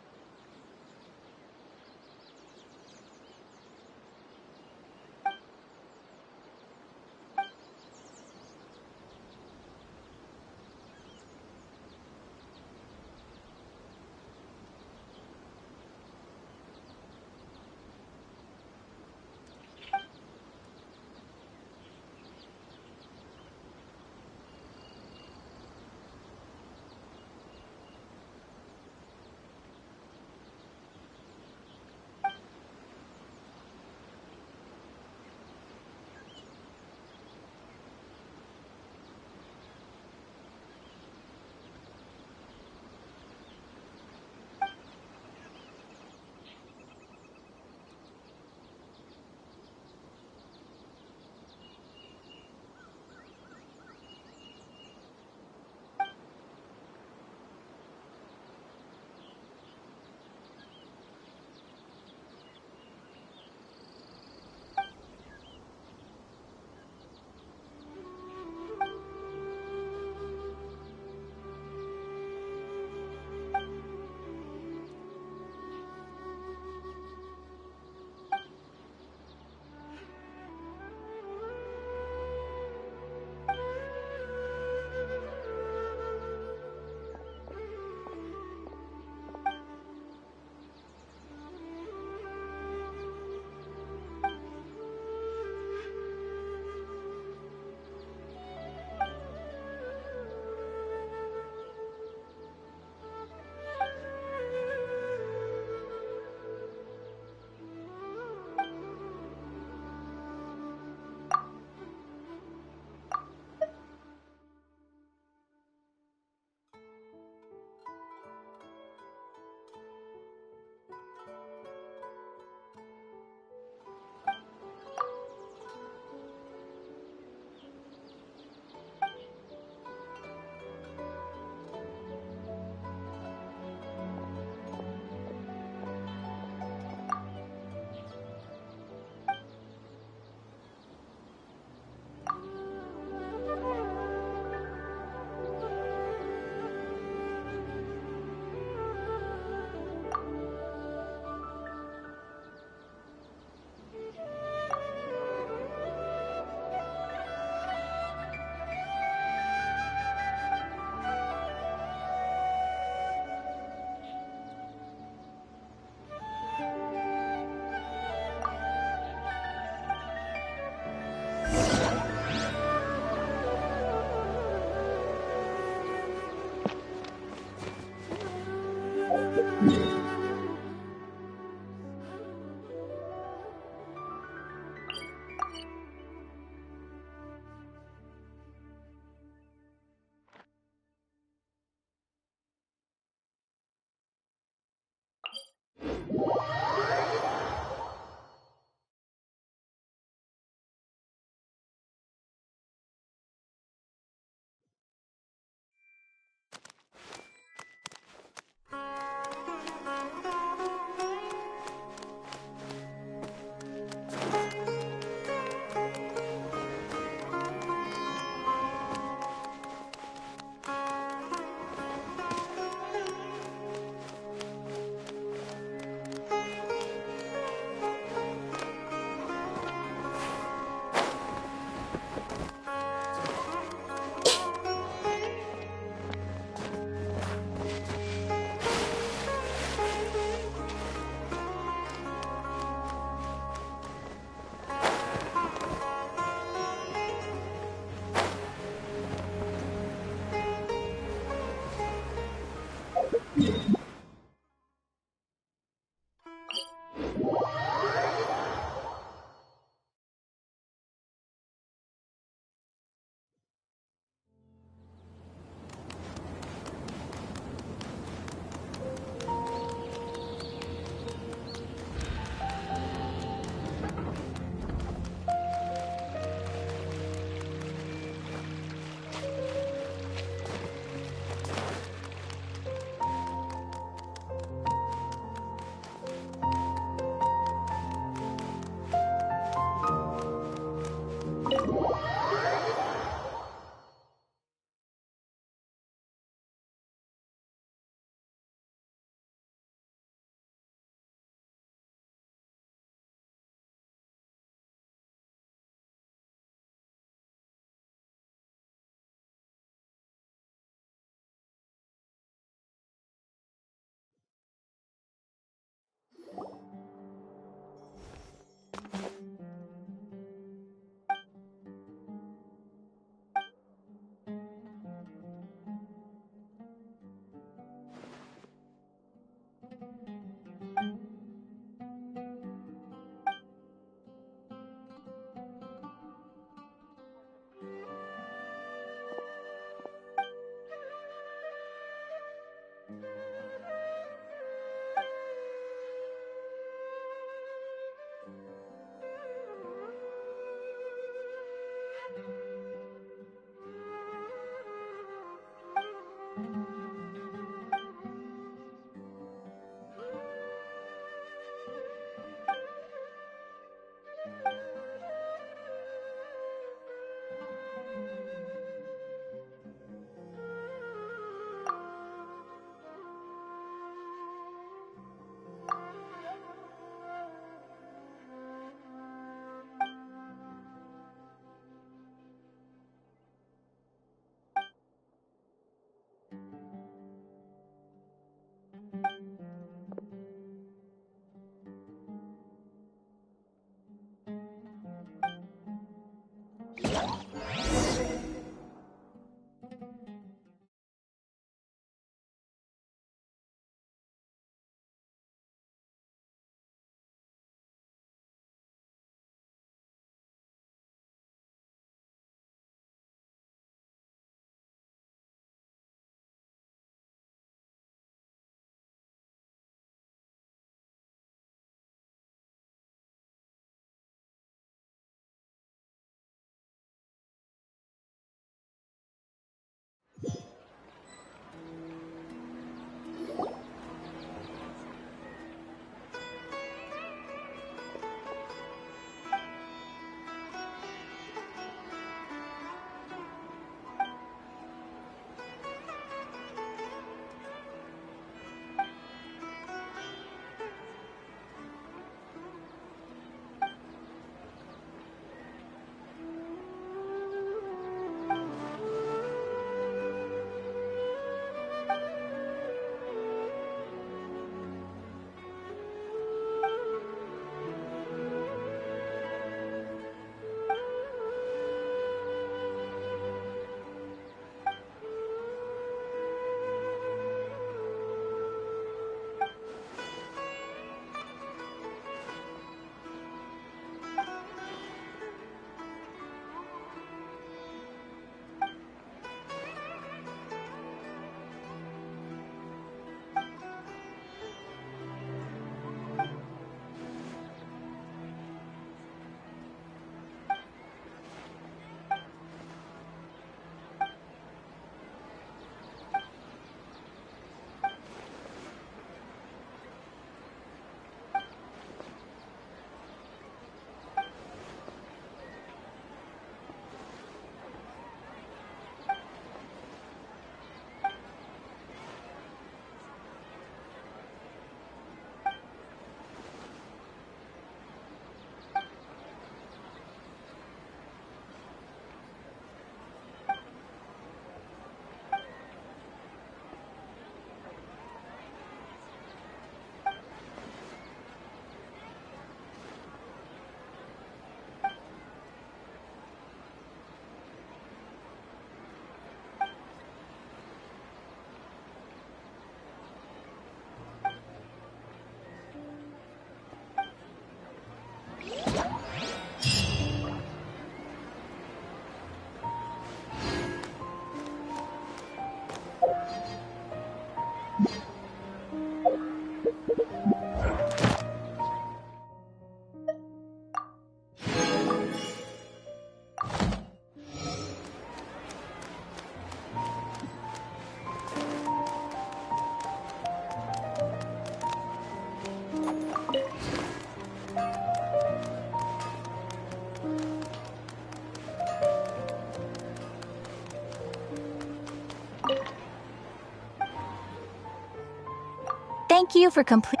S8: Thank you for complete.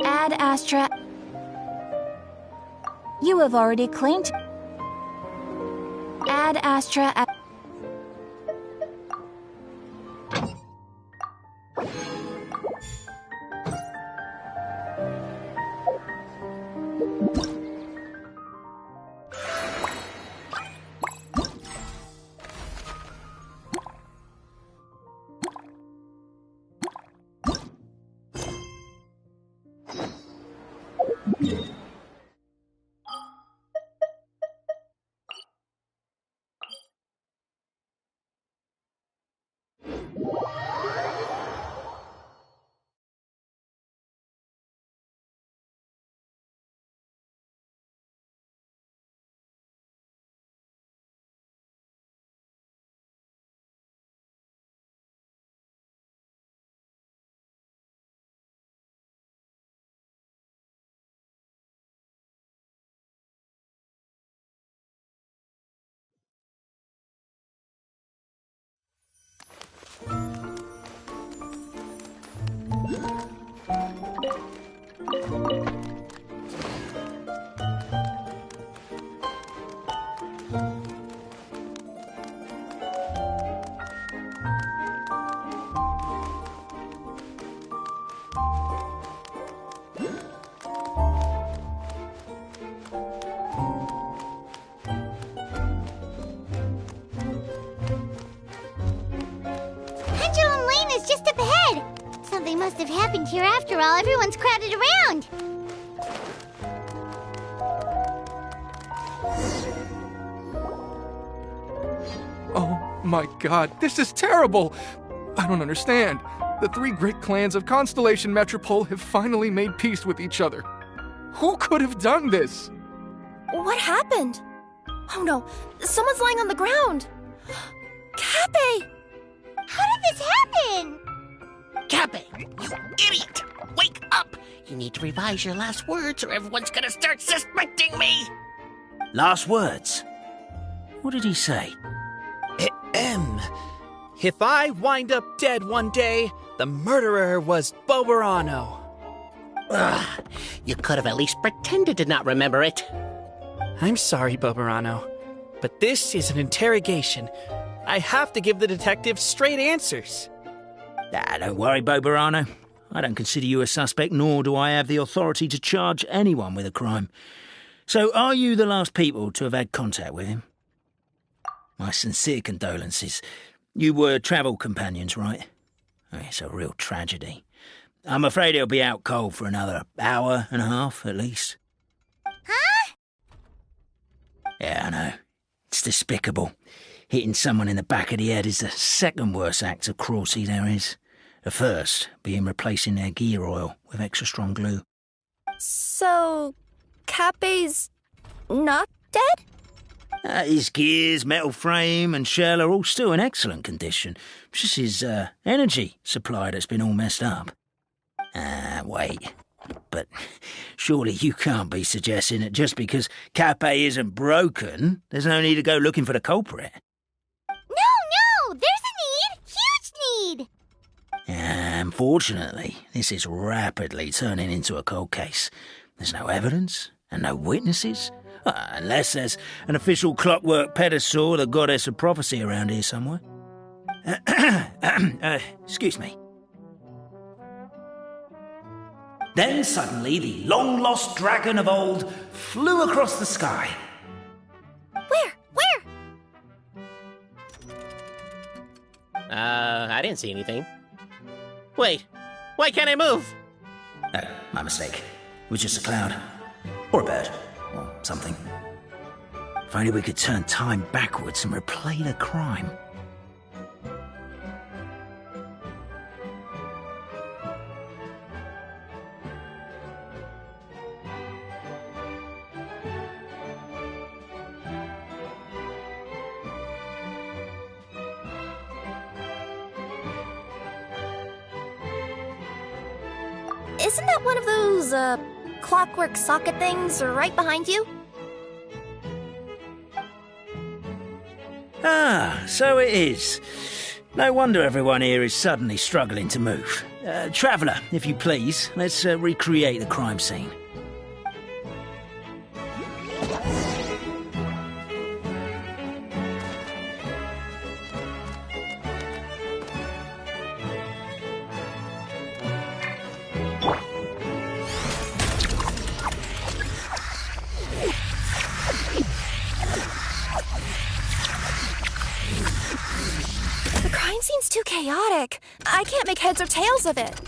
S8: Ad Astra. You have already claimed. Ad Astra.
S1: Pendulum Lane is just up ahead. Something must have happened here after all. Everyone's crowded around.
S17: Oh my god, this is terrible! I don't understand. The three great clans of Constellation Metropole have finally made peace with each other. Who could have done this?
S18: What happened? Oh no, someone's lying on the ground. Cappy!
S1: How did this happen?
S19: Cappy, you idiot! Wake up! You need to revise your last words or everyone's gonna start suspecting me!
S11: Last words? What did he say?
S20: If I wind up dead one day, the murderer was Boberano.
S19: Ugh, you could have at least pretended to not remember it.
S20: I'm sorry, Boberano, but this is an interrogation. I have to give the detective straight answers.
S11: Don't worry, Boberano. I don't consider you a suspect, nor do I have the authority to charge anyone with a crime. So, are you the last people to have had contact with him? My sincere condolences. You were travel companions, right? It's a real tragedy. I'm afraid he'll be out cold for another hour and a half, at least.
S1: Huh?
S11: Yeah, I know. It's despicable. Hitting someone in the back of the head is the second worst act of cruelty there is. The first being replacing their gear oil with extra strong glue.
S18: So, Cappy's not dead?
S11: His gears, metal frame and shell are all still in excellent condition. It's just his energy supply that's been all messed up. Wait. But surely you can't be suggesting that just because Cappy isn't broken, there's no need to go looking for the culprit.
S1: No! There's a need! Huge need!
S11: Unfortunately, this is rapidly turning into a cold case. There's no evidence and no witnesses. Unless there's an official clockwork pedestal, the goddess of prophecy around here somewhere. Excuse me. Then suddenly the long-lost dragon of old flew across the sky.
S18: Where?
S19: I didn't see anything. Wait, why can't I move?
S11: Oh, my mistake. It was just a cloud. Or a bird. Or something. If only we could turn time backwards and replay the crime.
S18: Isn't that one of those, clockwork socket things right behind you?
S11: Ah, so it is. No wonder everyone here is suddenly struggling to move. Traveller, if you please, let's recreate the crime scene.
S18: The crime scene's too chaotic. I can't make heads or tails of it.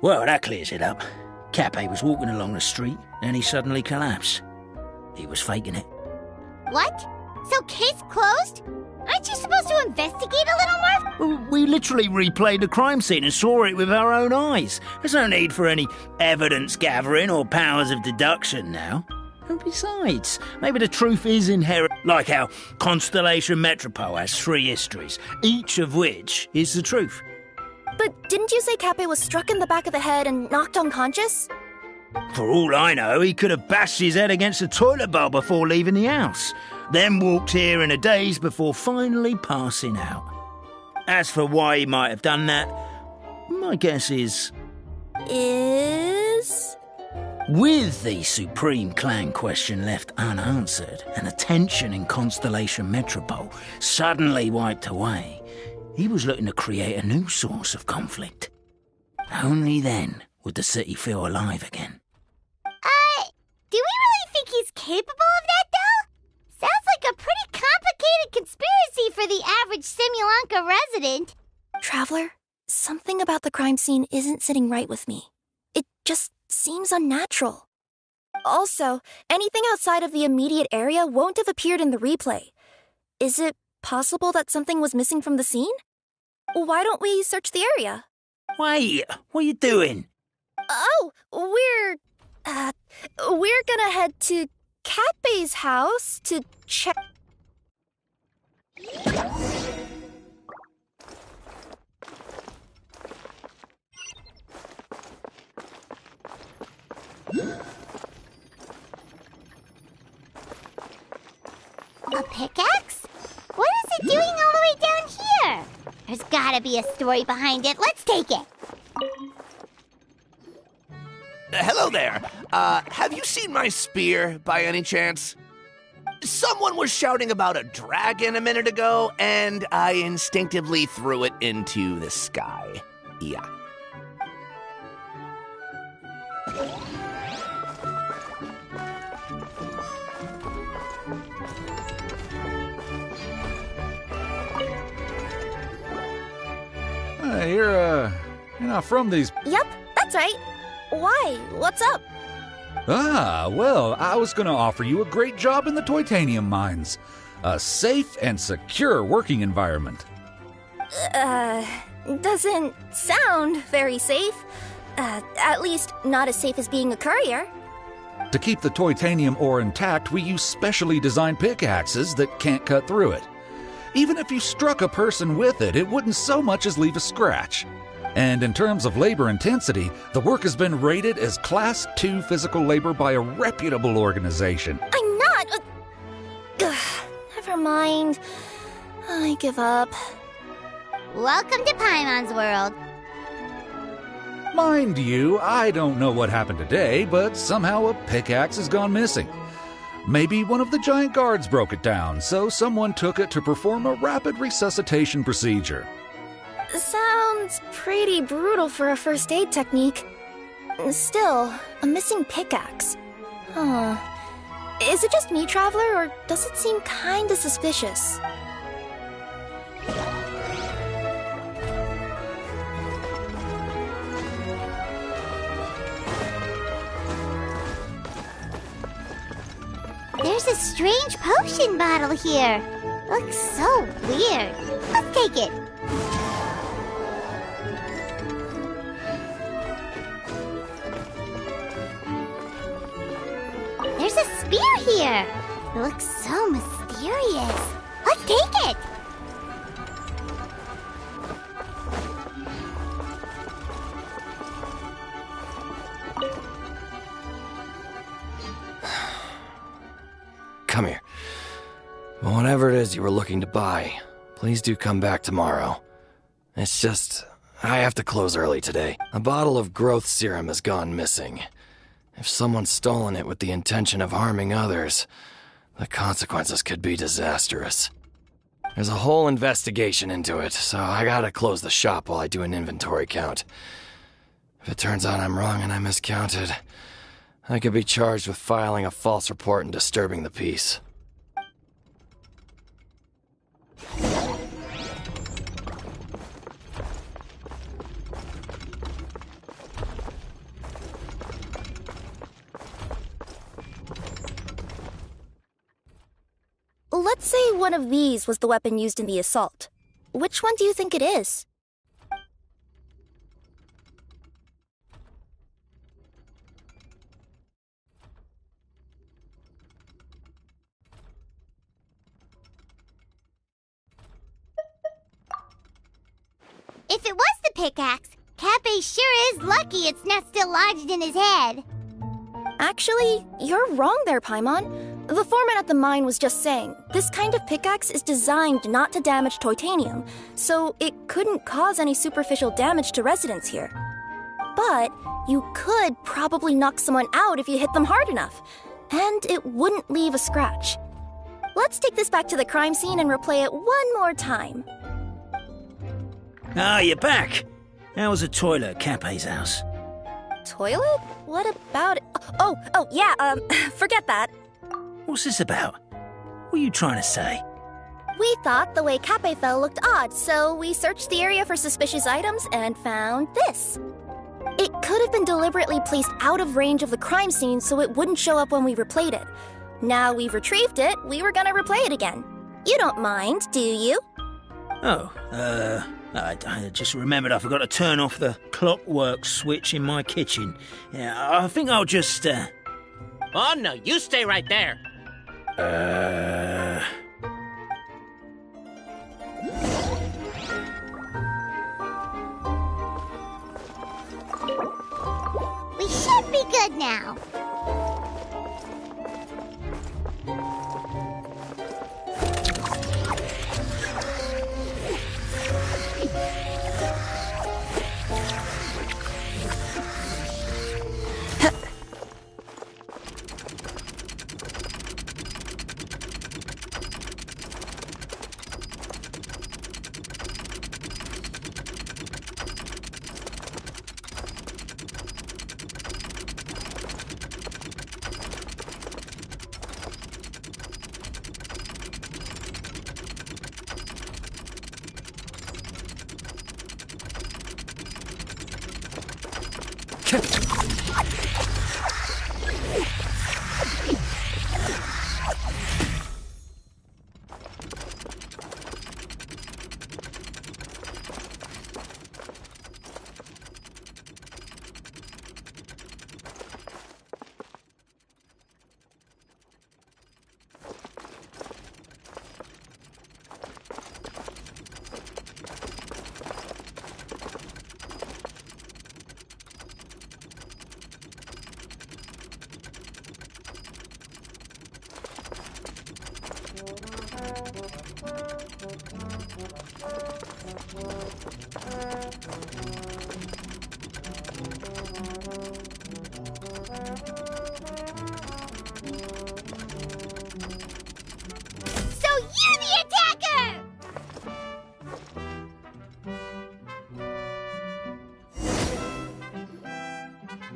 S11: Well, that clears it up. Cappe was walking along the street, and he suddenly collapsed. He was faking it.
S1: What? So case closed? Aren't you supposed to investigate a little more?
S11: Well, we literally replayed the crime scene and saw it with our own eyes. There's no need for any evidence gathering or powers of deduction now. And besides, maybe the truth is inherent, like how Constellation Metropole has 3 histories, each of which is the truth.
S18: But didn't you say Cappe was struck in the back of the head and knocked unconscious?
S11: For all I know, he could have bashed his head against a toilet bowl before leaving the house, then walked here in a daze before finally passing out. As for why he might have done that, my guess is... With the Supreme Clan question left unanswered and the tension in Constellation Metropole suddenly wiped away, he was looking to create a new source of conflict. Only then would the city feel alive again.
S1: Do we really think he's capable of that, though? Sounds like a pretty complicated conspiracy for the average Simulanka resident.
S18: Traveler, something about the crime scene isn't sitting right with me. It just seems unnatural. Also, anything outside of the immediate area won't have appeared in the replay. Is it possible that something was missing from the scene? Why don't we search the area?
S11: Wait, what are you doing?
S18: Oh, we're gonna head to Cappe's house to check...
S1: A pickaxe? What is it doing all the way down here? There's gotta be a story behind it. Let's take it.
S21: Hello there. Have you seen my spear by any chance? Someone was shouting about a dragon a minute ago, and I instinctively threw it into the sky. Yeah.
S22: You're not from these...
S18: Yep, that's right. Why? What's up?
S22: Well, I was gonna offer you a great job in the Titanium mines. A safe and secure working environment.
S18: Doesn't sound very safe. At least, not as safe as being a courier.
S22: To keep the titanium ore intact, we use specially designed pickaxes that can't cut through it. Even if you struck a person with it, it wouldn't so much as leave a scratch. And in terms of labor intensity, the work has been rated as Class 2 physical labor by a reputable organization.
S18: I'm not... Never mind. I give up.
S1: Welcome to Paimon's world.
S22: Mind you, I don't know what happened today, but somehow a pickaxe has gone missing. Maybe one of the giant guards broke it down, so someone took it to perform a rapid resuscitation procedure.
S18: Sounds pretty brutal for a first aid technique. Still, a missing pickaxe. Huh. Is it just me, Traveler, or does it seem kinda suspicious?
S1: There's a strange potion bottle here. Looks so weird. Let's take it. There's a spear here. It looks so mysterious. Let's take it.
S4: Come here. Well, whatever it is you were looking to buy, please do come back tomorrow. It's just, I have to close early today. A bottle of growth serum has gone missing. If someone's stolen it with the intention of harming others, the consequences could be disastrous. There's a whole investigation into it, so I gotta close the shop while I do an inventory count. If it turns out I'm wrong and I miscounted, I could be charged with filing a false report and disturbing the peace.
S18: Let's say one of these was the weapon used in the assault. Which one do you think it is?
S1: If it was the pickaxe, Cappe sure is lucky it's not still lodged in his head.
S18: Actually, you're wrong there, Paimon. The foreman at the mine was just saying, this kind of pickaxe is designed not to damage titanium, so it couldn't cause any superficial damage to residents here. But you could probably knock someone out if you hit them hard enough, and it wouldn't leave a scratch. Let's take this back to the crime scene and replay it one more time.
S11: Ah, you're back. How was the toilet at Cappe's house?
S18: Toilet? What about it? Oh, yeah, forget that.
S11: What's this about? What are you trying to say?
S18: We thought the way Cappe fell looked odd, so we searched the area for suspicious items and found this. It could have been deliberately placed out of range of the crime scene so it wouldn't show up when we replayed it. Now we've retrieved it, we were gonna replay it again. You don't mind, do you?
S11: Oh, I just remembered I forgot to turn off the clockwork switch in my kitchen. Yeah, I think I'll just,
S19: Oh, no, you stay right there.
S1: We should be good now.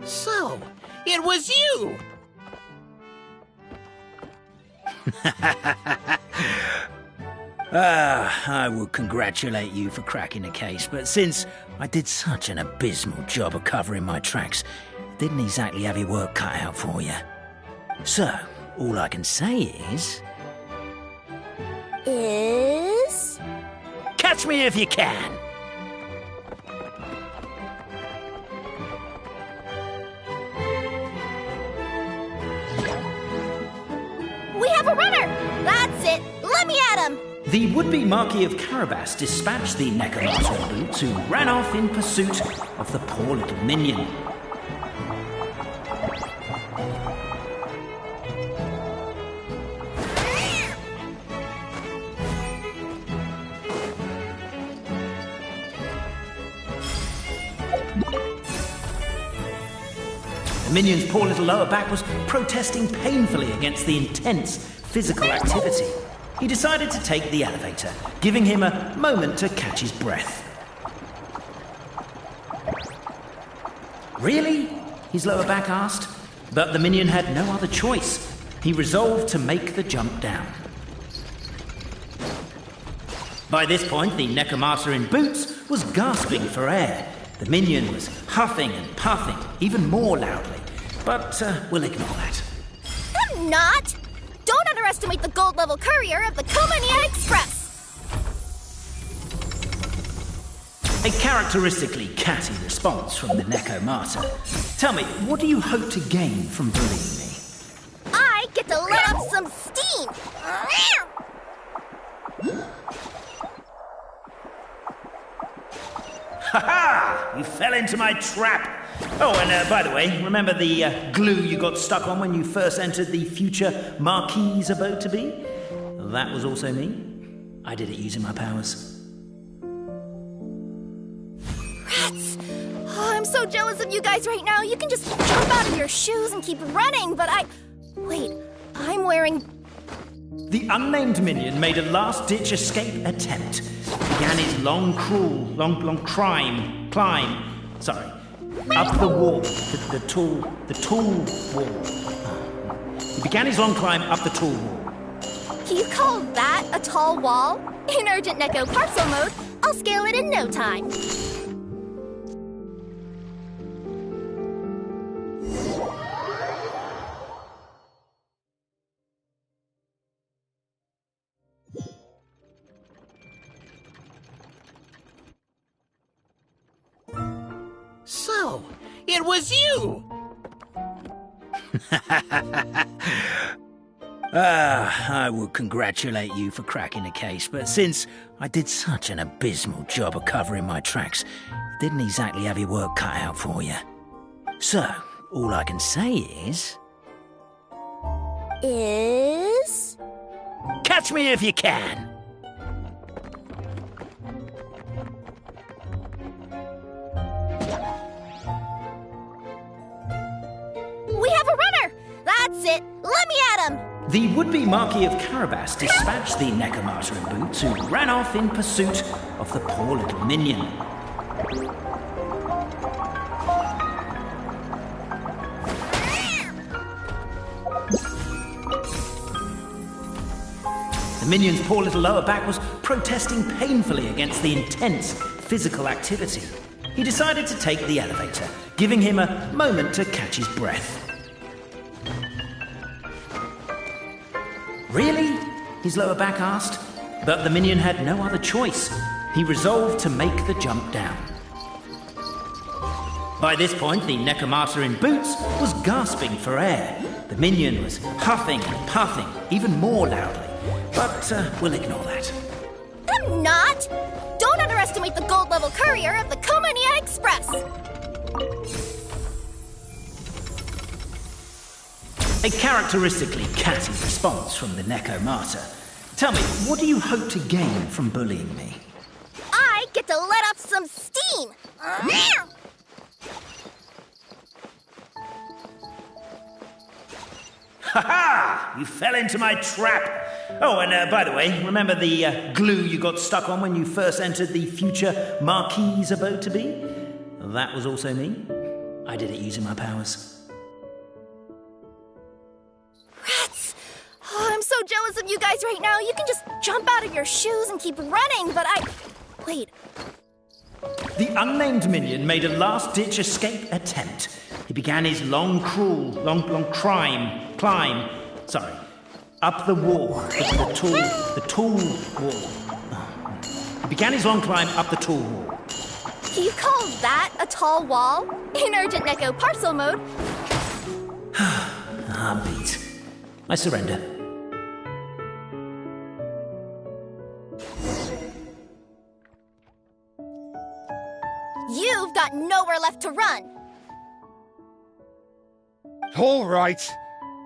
S11: So, it was you! I would congratulate you for cracking the case, but since I did such an abysmal job of covering my tracks, didn't exactly have your work cut out for you. So, all I can say is... Catch me if you can!
S18: We have a runner! That's it! Let me at him!
S11: The would-be Marquis of Carabas dispatched the Necromancer boots, who ran off in pursuit of the poor little minion. The minion's poor little lower back was protesting painfully against the intense physical activity. He decided to take the elevator, giving him a moment to catch his breath. Really? His lower back asked. But the minion had no other choice. He resolved to make the jump down. By this point, the Necromancer in boots was gasping for air. The minion was huffing and puffing, even more loudly. But we'll ignore that.
S18: I'm not! Don't underestimate the gold-level courier of the Komania Express!
S11: A characteristically catty response from the Necromancer. Tell me, what do you hope to gain from bullying me?
S18: I get to let off some steam!
S11: Ha-ha! You fell into my trap! Oh, and by the way, remember the glue you got stuck on when you first entered the future Marquis' abode-to-be? That was also me. I did it using my powers.
S18: Rats! Oh, I'm so jealous of you guys right now. You can just jump out of your shoes and keep running, but Wait, I'm wearing...
S11: The unnamed minion made a last-ditch escape attempt. Began his long climb, up the wall, the tall wall. He began his long climb up the tall wall.
S18: You call that a tall wall? In urgent Neko parcel mode, I'll scale it in no time.
S11: So, it was you! I would congratulate you for cracking the case, but since I did such an abysmal job of covering my tracks, didn't exactly have your work cut out for you. So, all I can say is... Catch me if you can!
S18: We have a runner! That's it! Let me at him!
S11: The would-be Marquis of Carabas dispatched the Necromancer in boots, who ran off in pursuit of the poor little minion. The minion's poor little lower back was protesting painfully against the intense physical activity. He decided to take the elevator, giving him a moment to catch his breath. Really? His lower back asked. But the minion had no other choice. He resolved to make the jump down. By this point, the Necromancer in boots was gasping for air. The minion was huffing and puffing, even more loudly. But we'll ignore that.
S18: I'm not! Don't underestimate the gold-level courier of the Komania Express!
S11: A characteristically catty response from the Necromancer. Tell me, what do you hope to gain from bullying me?
S18: I get to let off some steam!
S11: Ha-ha! You fell into my trap! Oh, and by the way, remember the glue you got stuck on when you first entered the future Marquis' abode-to-be? That was also me. I did it using my powers.
S18: Rats! Oh, I'm so jealous of you guys right now. You can just jump out of your shoes and keep running, but Wait.
S11: The unnamed minion made a last-ditch escape attempt. He began his long climb, up the wall, the tall wall. He began his long climb up the tall wall.
S18: You call that a tall wall? In Urgent Neko parcel mode.
S11: Heartbeat. I surrender.
S18: You've got nowhere left to run.
S5: All right.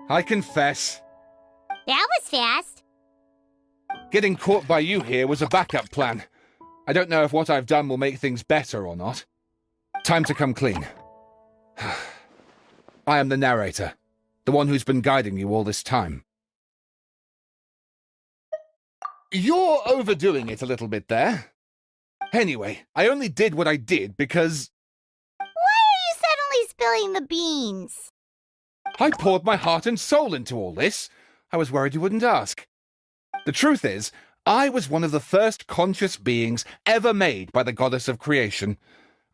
S5: I confess.
S1: That was fast.
S5: Getting caught by you here was a backup plan. I don't know if what I've done will make things better or not. Time to come clean. I am the narrator, the one who's been guiding you all this time. You're overdoing it a little bit there. Anyway, I only did what I did because...
S1: Why are you suddenly spilling the beans?
S5: I poured my heart and soul into all this. I was worried you wouldn't ask. The truth is, I was one of the first conscious beings ever made by the goddess of creation,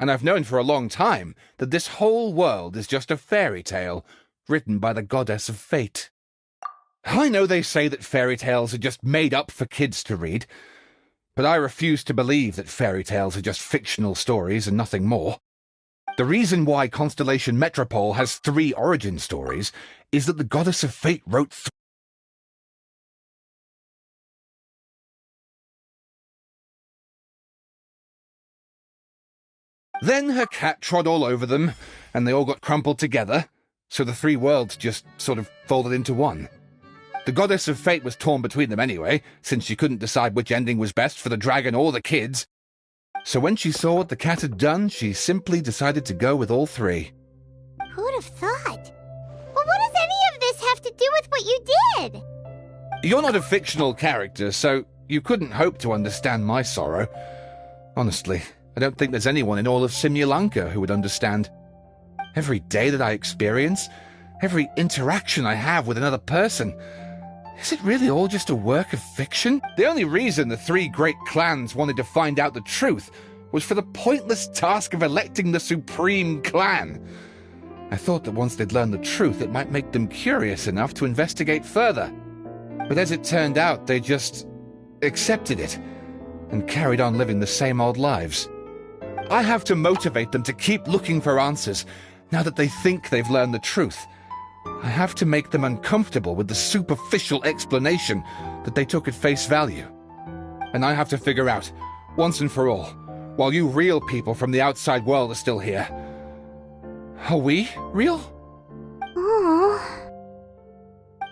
S5: and I've known for a long time that this whole world is just a fairy tale written by the goddess of fate. I know they say that fairy tales are just made up for kids to read, but I refuse to believe that fairy tales are just fictional stories and nothing more. The reason why Constellation Metropole has 3 origin stories is that the goddess of fate wrote Then her cat trod all over them, and they all got crumpled together, so the 3 worlds just sort of folded into one. The goddess of fate was torn between them anyway, since she couldn't decide which ending was best for the dragon or the kids. So when she saw what the cat had done, she simply decided to go with all 3.
S1: Who'd have thought? Well, what does any of this have to do with what you did?
S5: You're not a fictional character, so you couldn't hope to understand my sorrow. Honestly, I don't think there's anyone in all of Simulanka who would understand. Every day that I experience, every interaction I have with another person, is it really all just a work of fiction? The only reason the 3 great clans wanted to find out the truth was for the pointless task of electing the supreme clan. I thought that once they'd learned the truth, it might make them curious enough to investigate further. But as it turned out, they just accepted it and carried on living the same old lives. I have to motivate them to keep looking for answers now that they think they've learned the truth. I have to make them uncomfortable with the superficial explanation that they took at face value. And I have to figure out, once and for all, while you real people from the outside world are still here, are we real?
S1: Aww.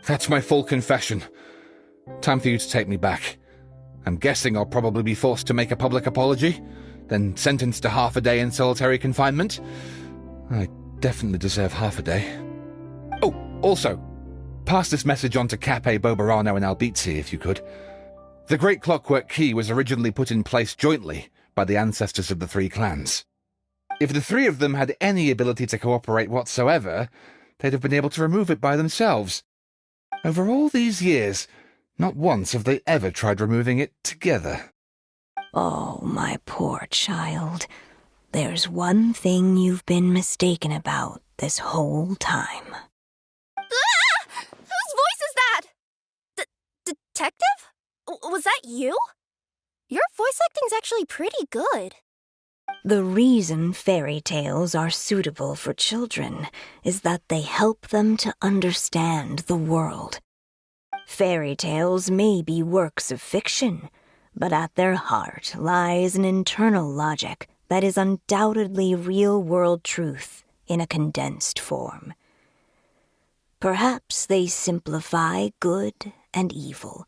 S5: That's my full confession. Time for you to take me back. I'm guessing I'll probably be forced to make a public apology, then sentenced to half a day in solitary confinement. I definitely deserve half a day. Oh, also, pass this message on to Cape, Bobarano, and Albizzi, if you could. The Great Clockwork Key was originally put in place jointly by the ancestors of the 3 clans. If the 3 of them had any ability to cooperate whatsoever, they'd have been able to remove it by themselves. Over all these years, not once have they ever tried removing it together.
S15: Oh, my poor child. There's one thing you've been mistaken about this whole time.
S18: Ah! Whose voice is that? Detective? Was that you? Your voice acting's actually pretty good.
S15: The reason fairy tales are suitable for children is that they help them to understand the world. Fairy tales may be works of fiction, but at their heart lies an internal logic that is undoubtedly real-world truth in a condensed form. Perhaps they simplify good and evil,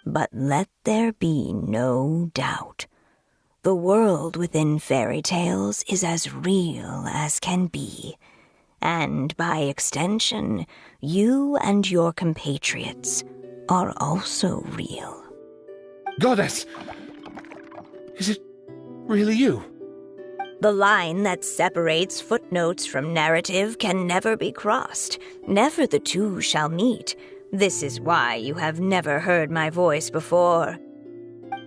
S15: but let there be no doubt. The world within fairy tales is as real as can be, and by extension, you and your compatriots are also real.
S5: Goddess! Is it really you?
S15: The line that separates footnotes from narrative can never be crossed. Never the two shall meet. This is why you have never heard my voice before.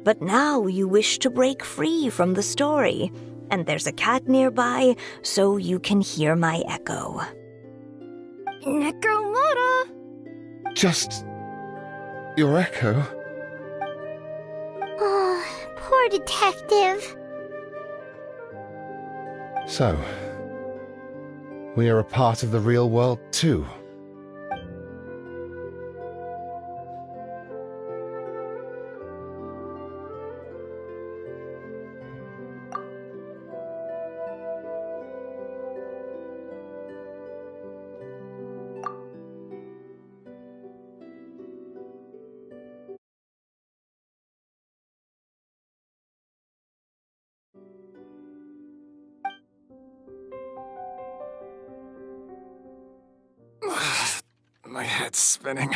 S15: But now you wish to break free from the story, and there's a cat nearby, so you can hear my echo.
S14: Necromora!
S5: Just your echo.
S1: Oh, poor detective.
S5: So, we are a part of the real world too.
S6: My head's spinning.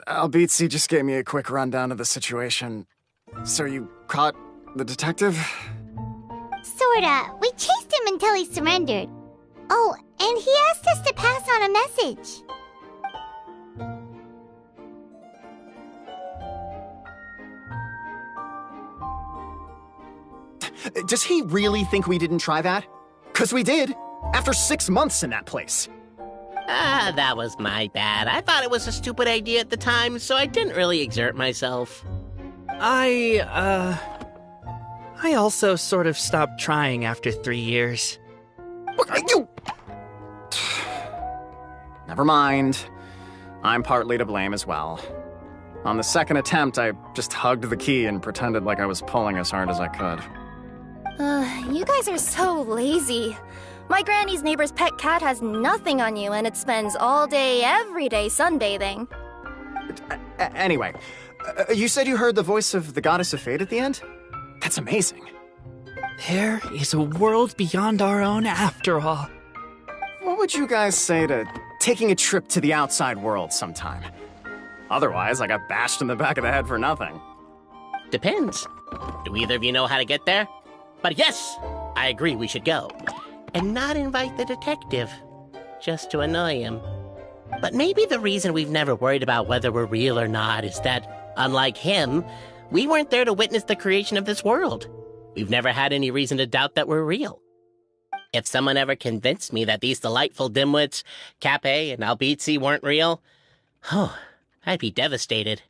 S6: Albizzi just gave me a quick rundown of the situation. So you caught the detective?
S1: Sorta. We chased him until he surrendered. Oh, and he asked us to pass on a message.
S6: Does he really think we didn't try that? 'Cause we did, after 6 months in that place.
S19: That was my bad. I thought it was a stupid idea at the time, so I didn't really exert myself.
S20: I also sort of stopped trying after 3 years.
S6: You... Never mind. I'm partly to blame as well. On the second attempt, I just hugged the key and pretended like I was pulling as hard as I could.
S18: You guys are so lazy. My granny's neighbor's pet cat has nothing on you, and it spends all day, every day sunbathing.
S6: Anyway, you said you heard the voice of the Goddess of Fate at the end? That's amazing.
S20: There is a world beyond our own after all.
S6: What would you guys say to taking a trip to the outside world sometime? Otherwise, I got bashed in the back of the head for nothing.
S19: Depends. Do either of you know how to get there? But yes, I agree we should go. And not invite the detective, just to annoy him. But maybe the reason we've never worried about whether we're real or not is that, unlike him, we weren't there to witness the creation of this world. We've never had any reason to doubt that we're real. If someone ever convinced me that these delightful dimwits, Cape and Albizzi, weren't real, I'd be devastated.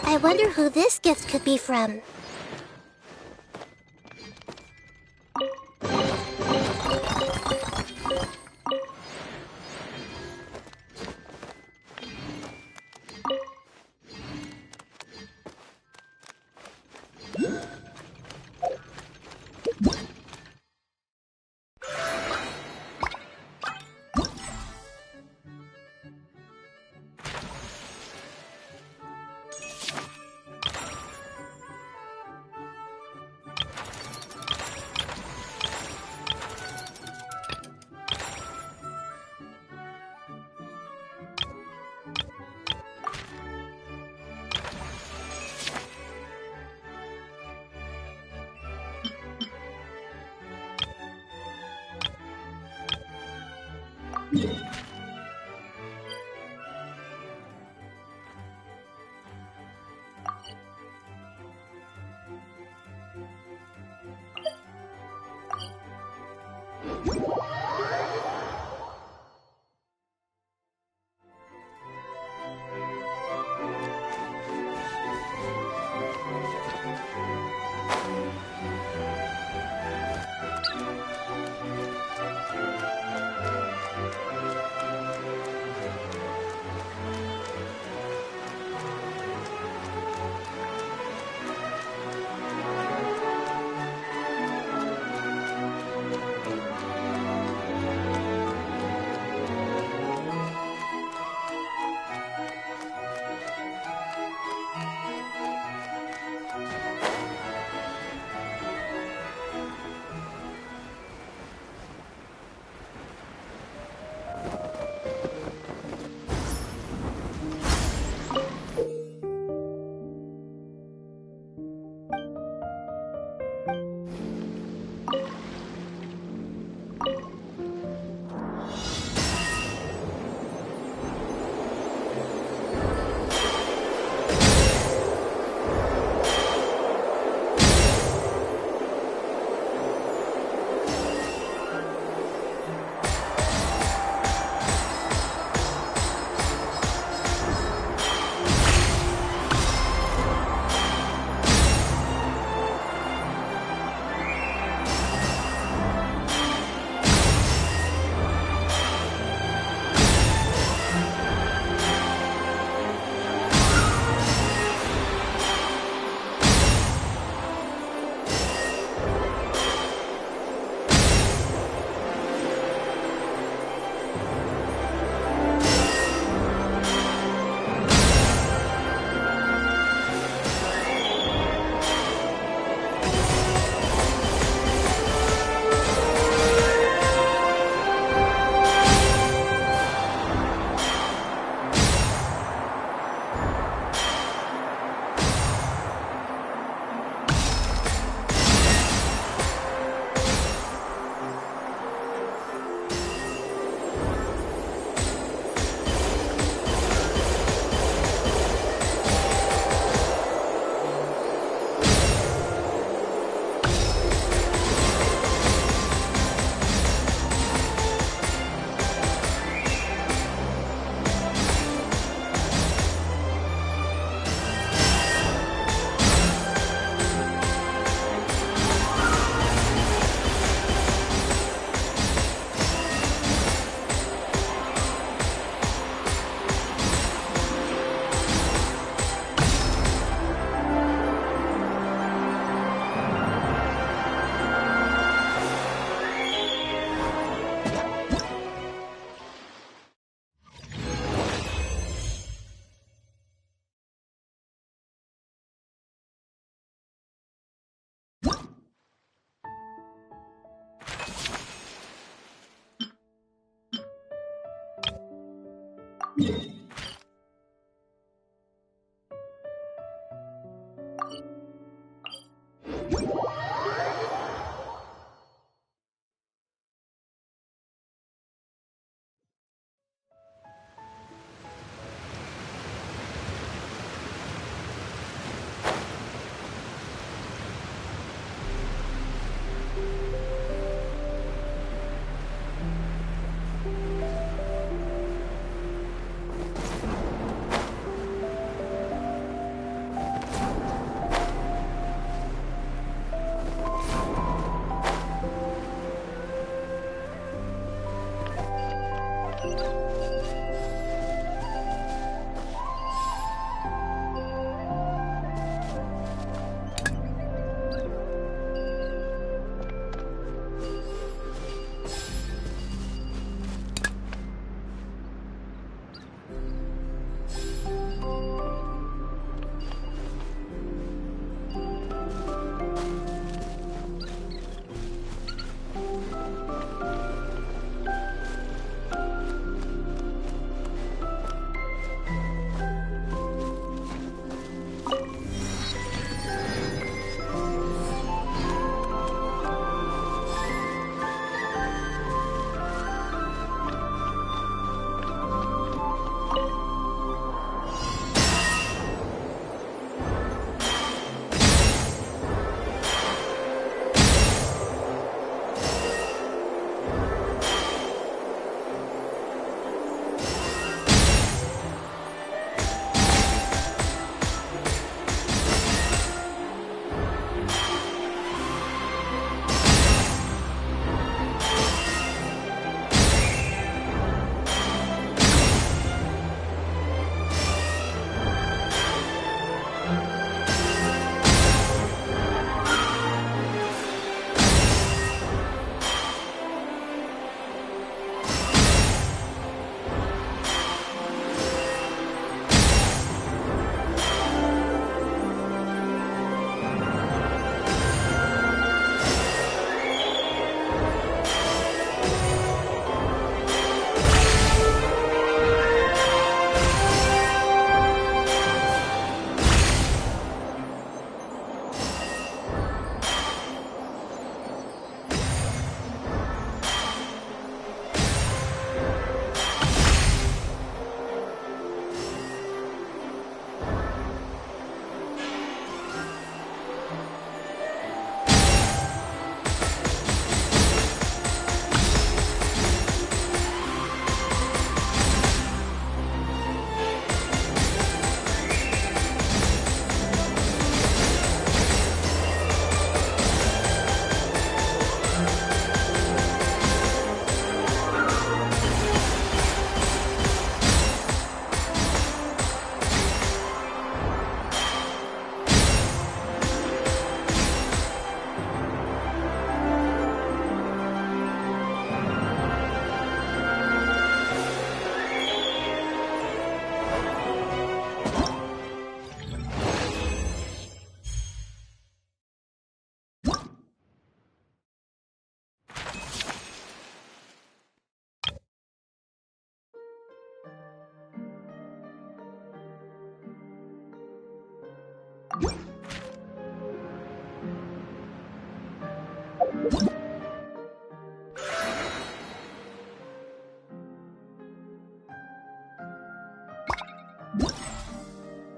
S1: I wonder who this gift could be from.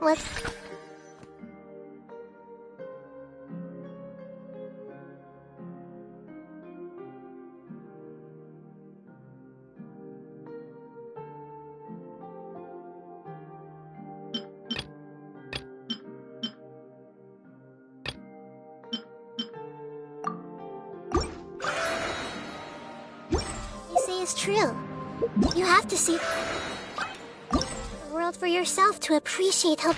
S1: What? You say is true. You have to see the world for yourself to appreciate how...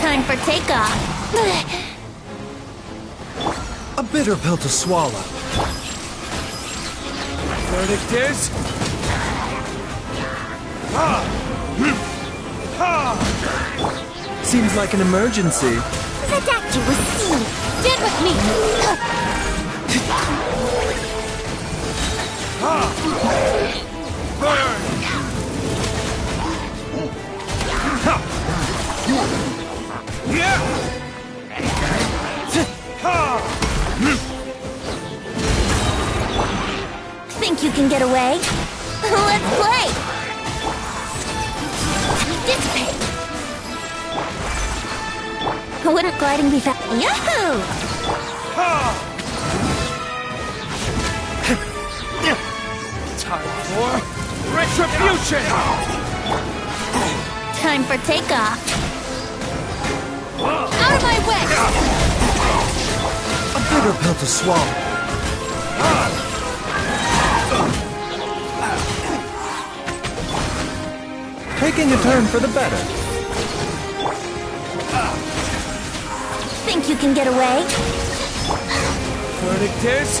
S12: Time for takeoff.
S3: A bitter pill to swallow. Verdict is... Seems like an emergency.
S12: The doctor was seen. Stand with me.
S3: Burn!
S12: Think you can get away? Let's play! Dissipate! Wouldn't gliding be fast? Yahoo!
S3: Time for retribution!
S12: Time for takeoff. Out of my way!
S3: A bitter pill to swallow. Taking a turn for the better.
S12: Think you can get away?
S3: Verdict is...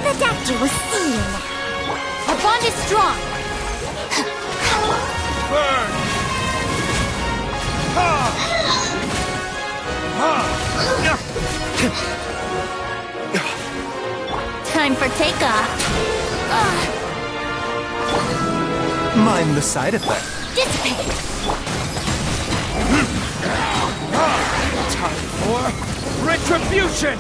S12: The doctor was seen. Our bond is strong.
S3: Burn!
S12: Time for takeoff.
S3: Mind the side effect.
S12: Dissipate.
S3: Time for retribution!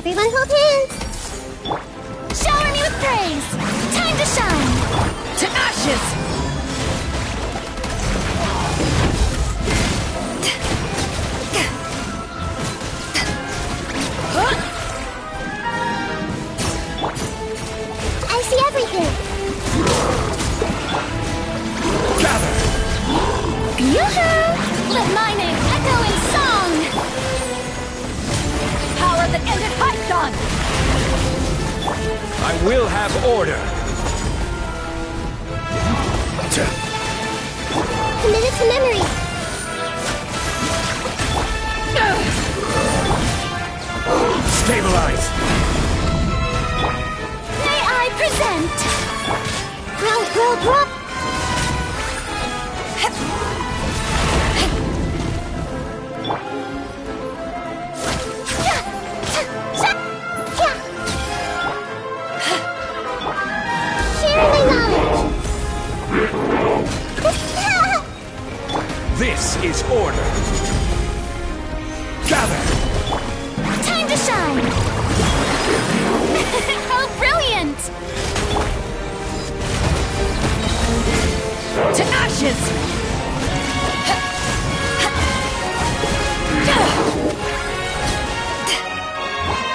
S1: Everyone hold hands.
S12: Shower me with praise! Time to shine!
S8: To ashes!
S1: I see everything.
S3: Gather!
S12: Yoo-hoo! Let my name echo in song!
S8: Power that ended Python!
S3: I will have order.
S1: Committed to memory.
S3: Stabilize.
S12: May I present?
S1: Growl, growl, growl. Sharing my knowledge.
S3: This is order. Gather.
S12: Time to shine! How brilliant!
S8: To ashes!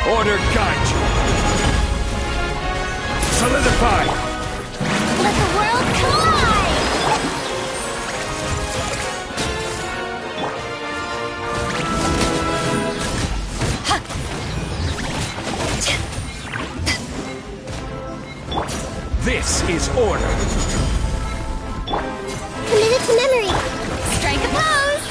S3: Order guide you. Solidify.
S12: Let the world collide!
S3: This is order.
S1: Committed to memory.
S12: Strike a pose!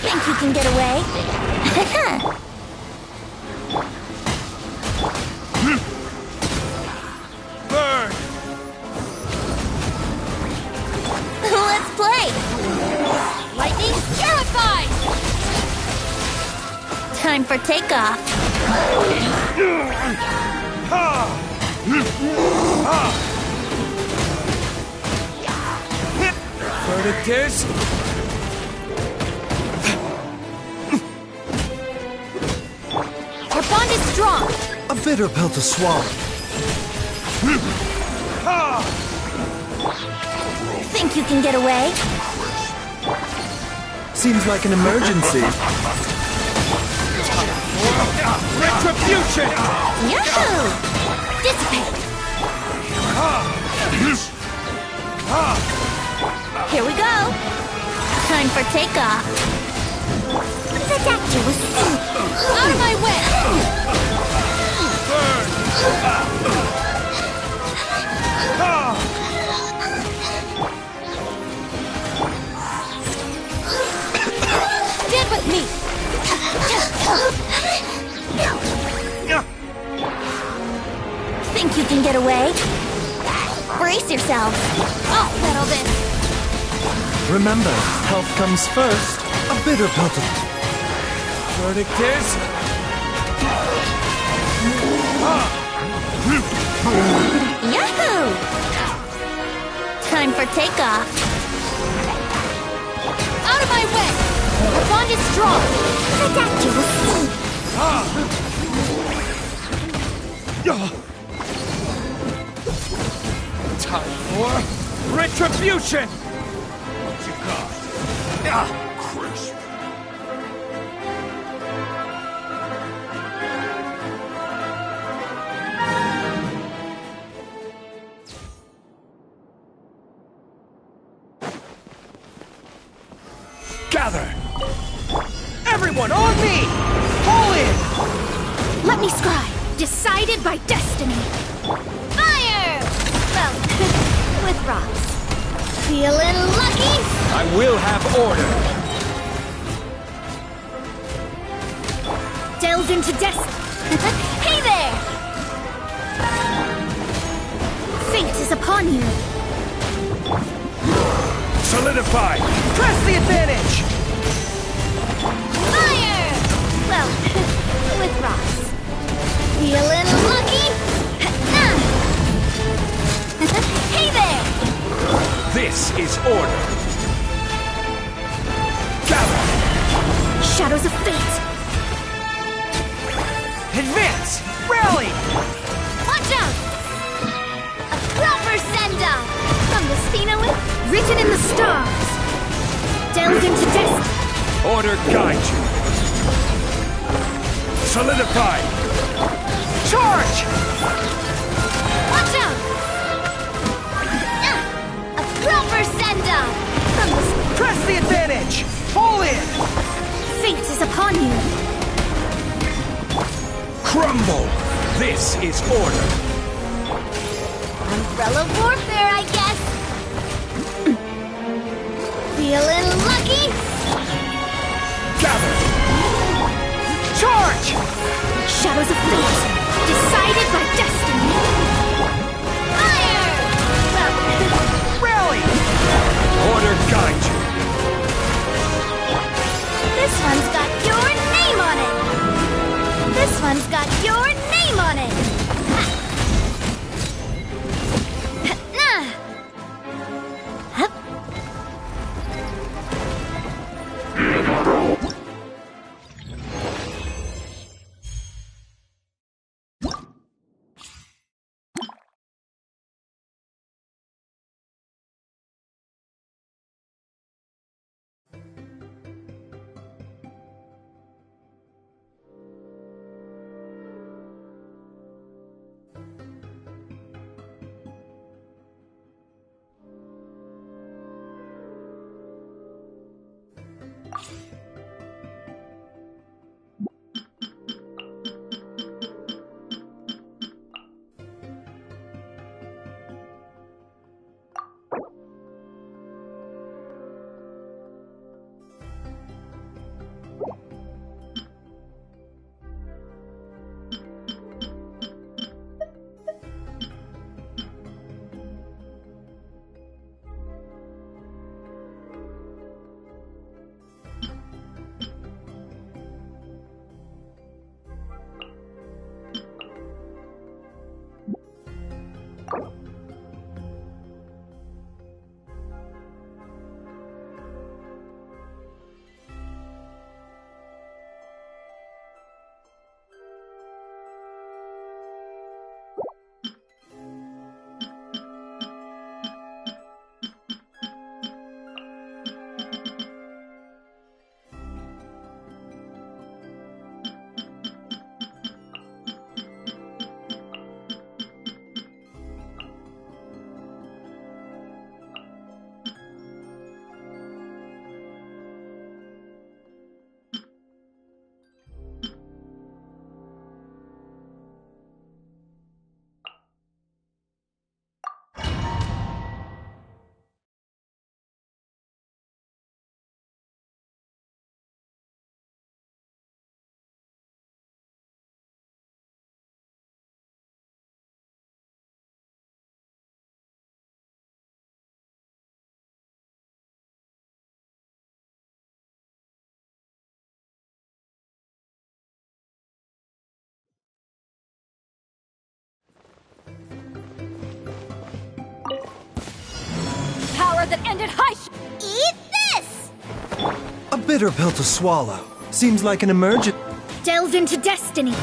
S18: Think you can get away?
S3: Burn.
S18: Let's play!
S12: Lightning terrified!
S18: Time for takeoff.
S3: Verdict is...
S12: Our bond is strong!
S3: a bitter pill to swallow.
S18: Think you can get away?
S3: Seems like an emergency. Retribution!
S18: Yahoo! Dissipate! Here we go! Time for takeoff. The doctor was
S12: out of my way! Get with me!
S18: Think you can get away? Brace yourself.
S12: I'll settle this.
S3: Remember, health comes first. A bitter pill to... Verdict is...
S18: Yahoo! Time for takeoff.
S12: Out of my way! Our bond is strong!
S1: The doctor will see.
S17: Time for retribution!
S9: What you got? Chris.
S20: Gather! Everyone on me! Pull in!
S7: Let me scry. Decided by destiny.
S12: Fire! Well, with rocks. Feeling lucky?
S20: I will have order.
S7: Delve into destiny.
S12: Hey there!
S7: Fate is upon you.
S20: Solidify! Press the advantage!
S12: Fire! Well, with rocks. Feeling lucky? Hey there!
S20: This is order. Gather!
S7: Shadows of fate.
S20: Advance! Rally!
S12: Watch out! A proper send-off from the Spinoid.
S7: Written in the stars. Delve into destiny.
S20: Order guide you. Solidify! Charge!
S12: Watch out! A proper send-off from the
S20: Press the advantage! Pull in!
S7: Fate is upon you.
S20: Crumble! This is order.
S12: umbrella warfare, I guess. Feeling lucky?
S20: Gather! Charge!
S7: Shadows of fate, decided by destiny.
S12: Fire!
S20: Rally! Order guide you.
S12: This one's got your name on it. This one's got your name on it. Power that ended high. Eat this!
S10: A bitter pill to swallow. Seems like an emergent.
S7: Delve into destiny.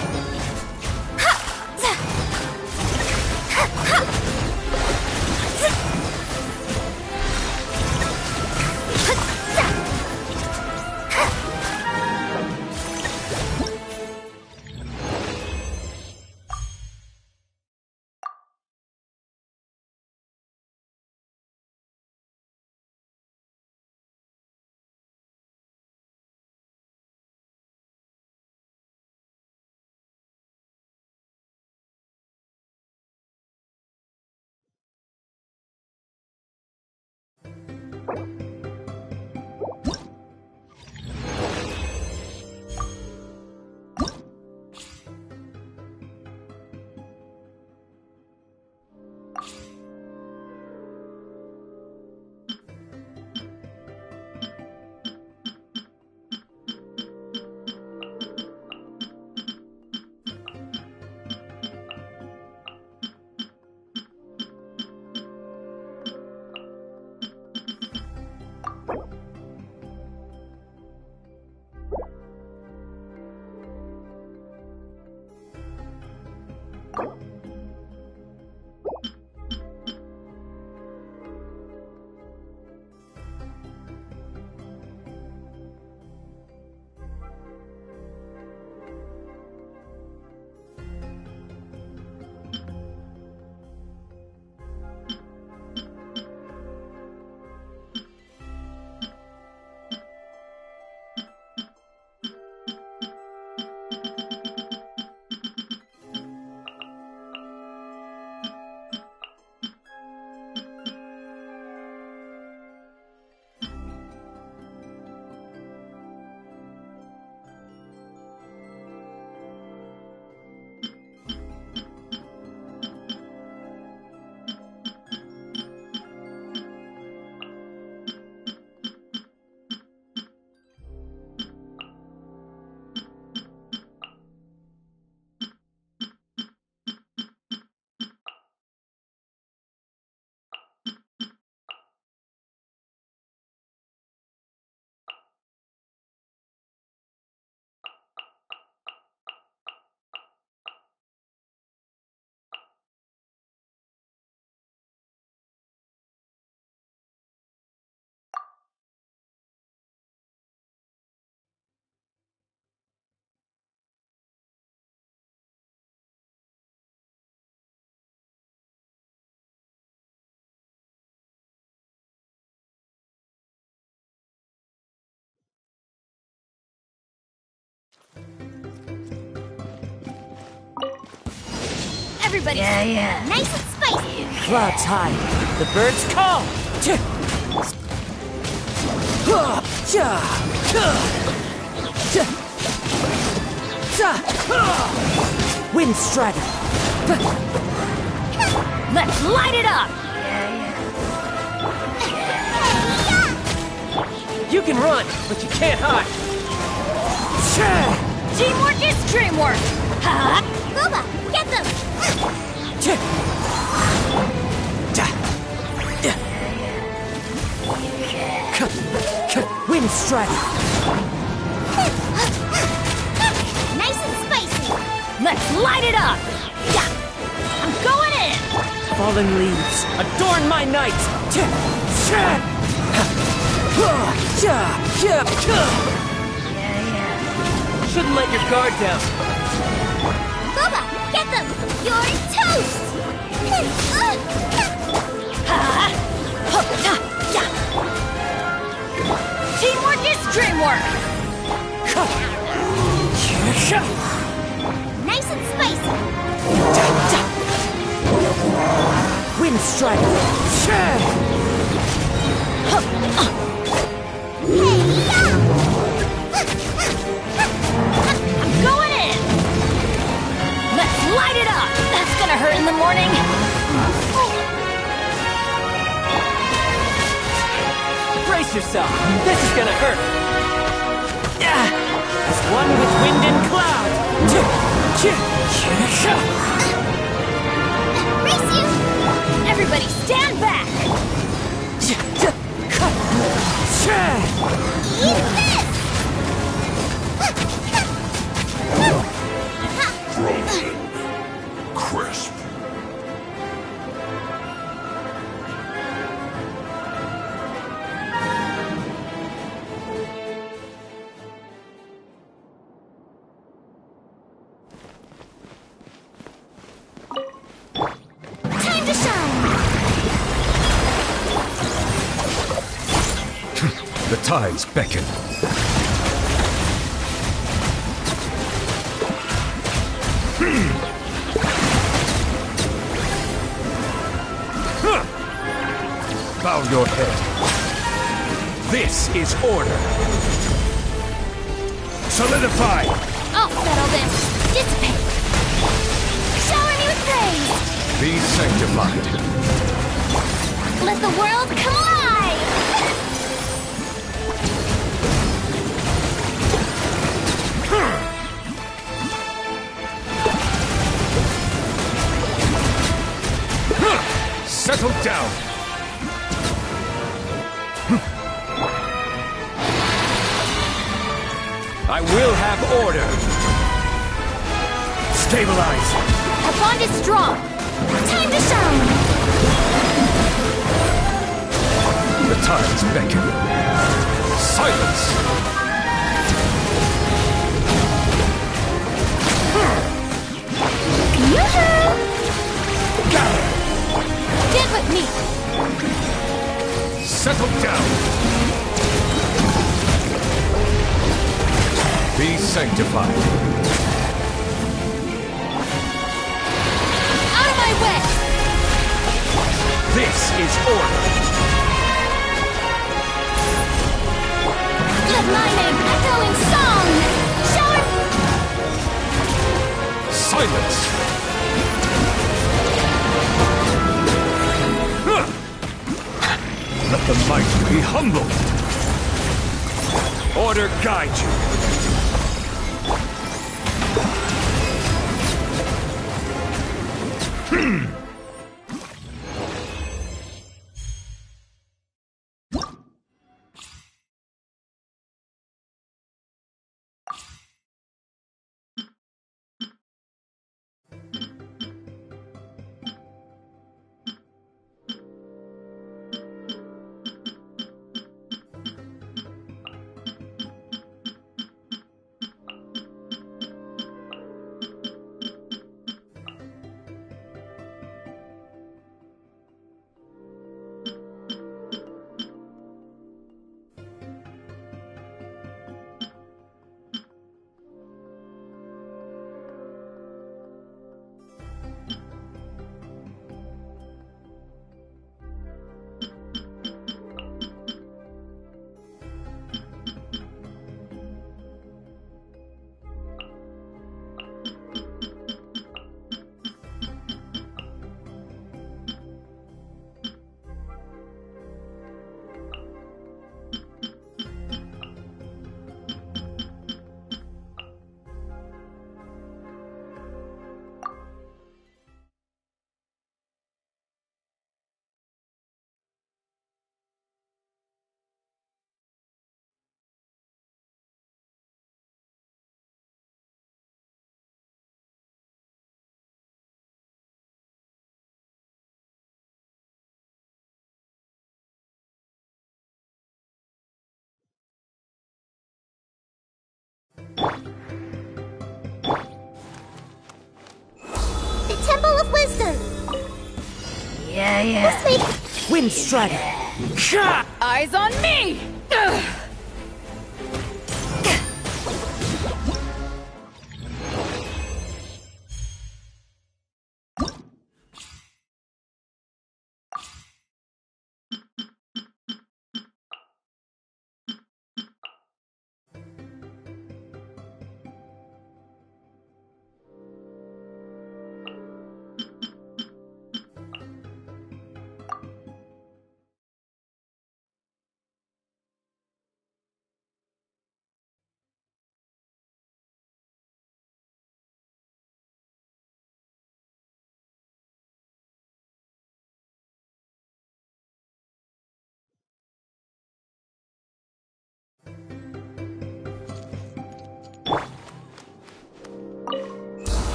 S14: Everybody,
S2: Yeah.
S14: nice and spicy.
S2: Clouds high. The birds call. Wind strider.
S14: Let's light it up.
S2: You can run, but you can't hide.
S14: Teamwork is dreamwork.
S1: Booba, get them!
S2: Wind strider.
S1: Nice and spicy!
S14: Let's light it up. I'm going in.
S2: Fallen leaves adorn my night. Shouldn't let your guard down.
S1: Booba, get them! You're toast!
S14: Teamwork is dreamwork.
S1: Nice and spicy!
S2: Wind strider.
S14: I'm going in. Let's light it up. That's gonna hurt in the morning.
S2: Brace yourself. This is gonna hurt. As one with wind and cloud.
S1: Race you!
S14: Everybody stand back.
S1: Eat this!
S9: Frozen. Crisp.
S10: tides beckon. Bow your head. This is order. Solidify!
S12: I'll settle this. Dissipate. Shower me with praise.
S10: Be sanctified.
S12: Let the world come alive.
S10: Settle down. I will have order. Stabilize.
S12: Our bond is strong. Time to shine.
S10: The tides beckon. Silence.
S12: Gather. Get with me.
S10: Settle down. Be sanctified.
S12: Out of my way.
S10: This is order.
S12: Let my name echo in song. Shower.
S10: Silence. Let the mighty be humble. Order guide you.
S1: The Temple of Wisdom.
S14: Yeah.
S1: This way.
S2: Wind Strider.
S8: Eyes on me!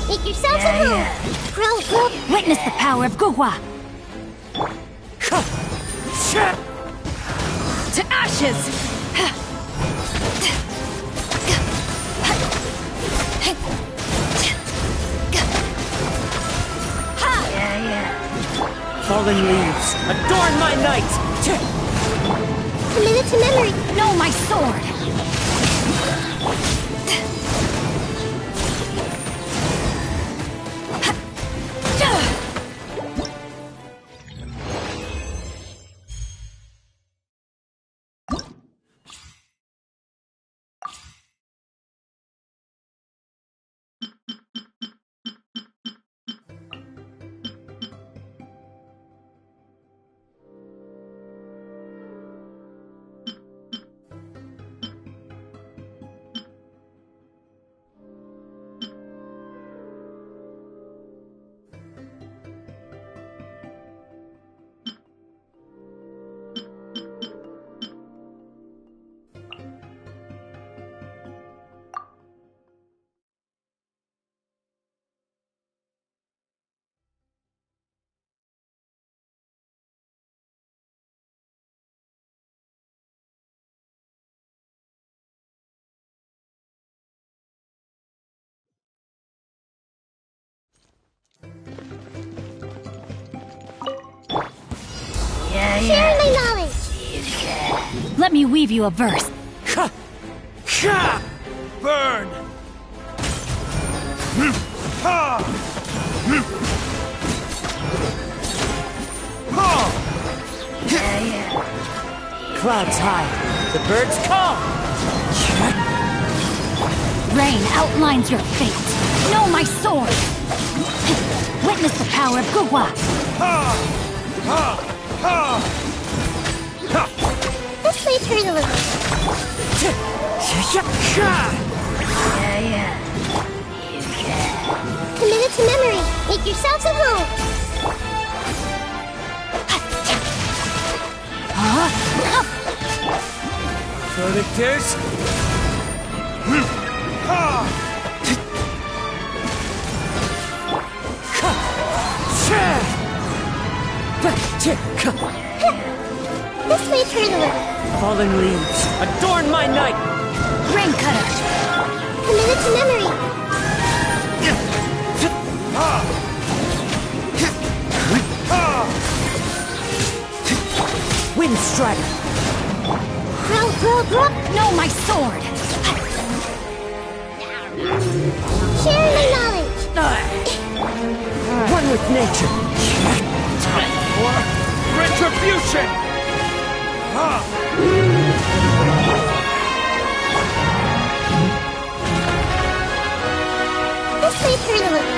S1: Make yourselves at home. Grow.
S14: Witness the power of Guhua.
S8: To ashes!
S2: Fallen leaves, adorn my night!
S1: Committed to memory.
S7: No, my sword!
S1: Share my knowledge.
S7: Let me weave you a verse.
S2: Ha! Ha! Burn!
S10: Ha!
S2: Clouds high. The birds call.
S7: Rain outlines your fate. Know my sword. Witness the power of Guhua.
S1: This may turn a little. Committed to memory. Make yourselves at home.
S2: Verdict is...
S1: This may turn a little.
S2: Fallen leaves, adorn my night!
S7: Rain cutter.
S1: Committed to memory.
S2: Wind strider!
S7: Know my sword.
S1: Share my knowledge.
S2: One with nature!
S10: Time for retribution!
S1: This may turn a little.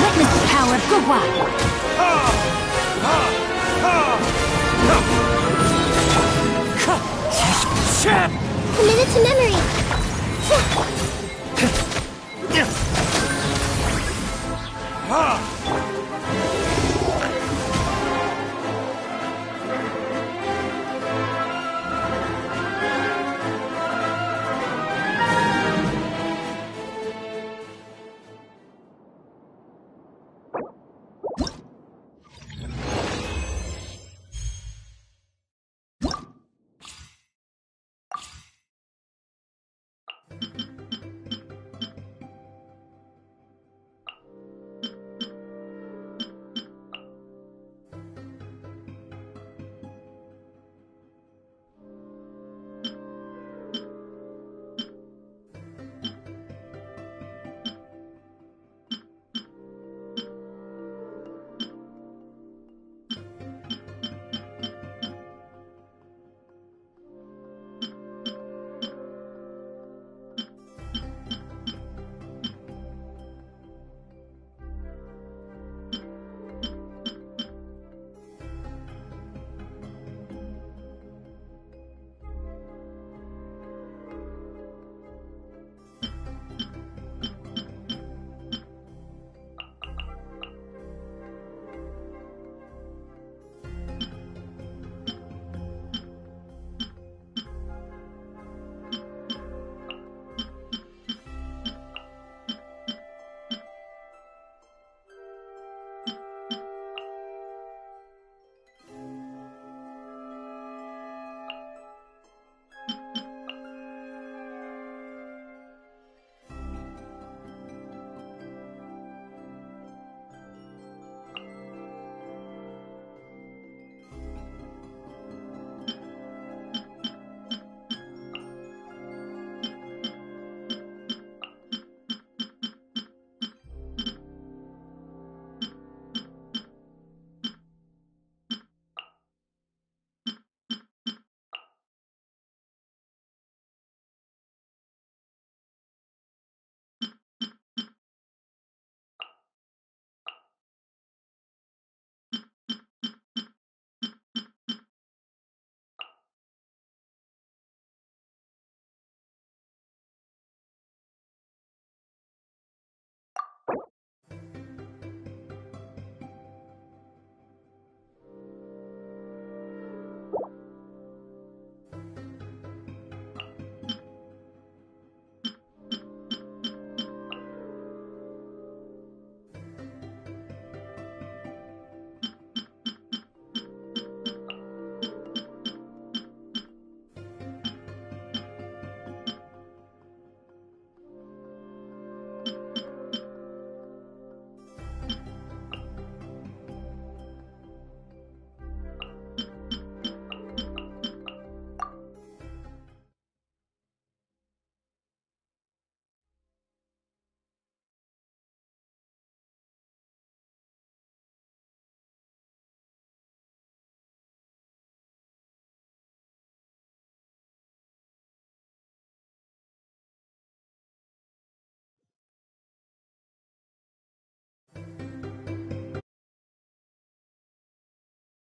S7: Witness the power of Guhua.
S1: Committed to memory.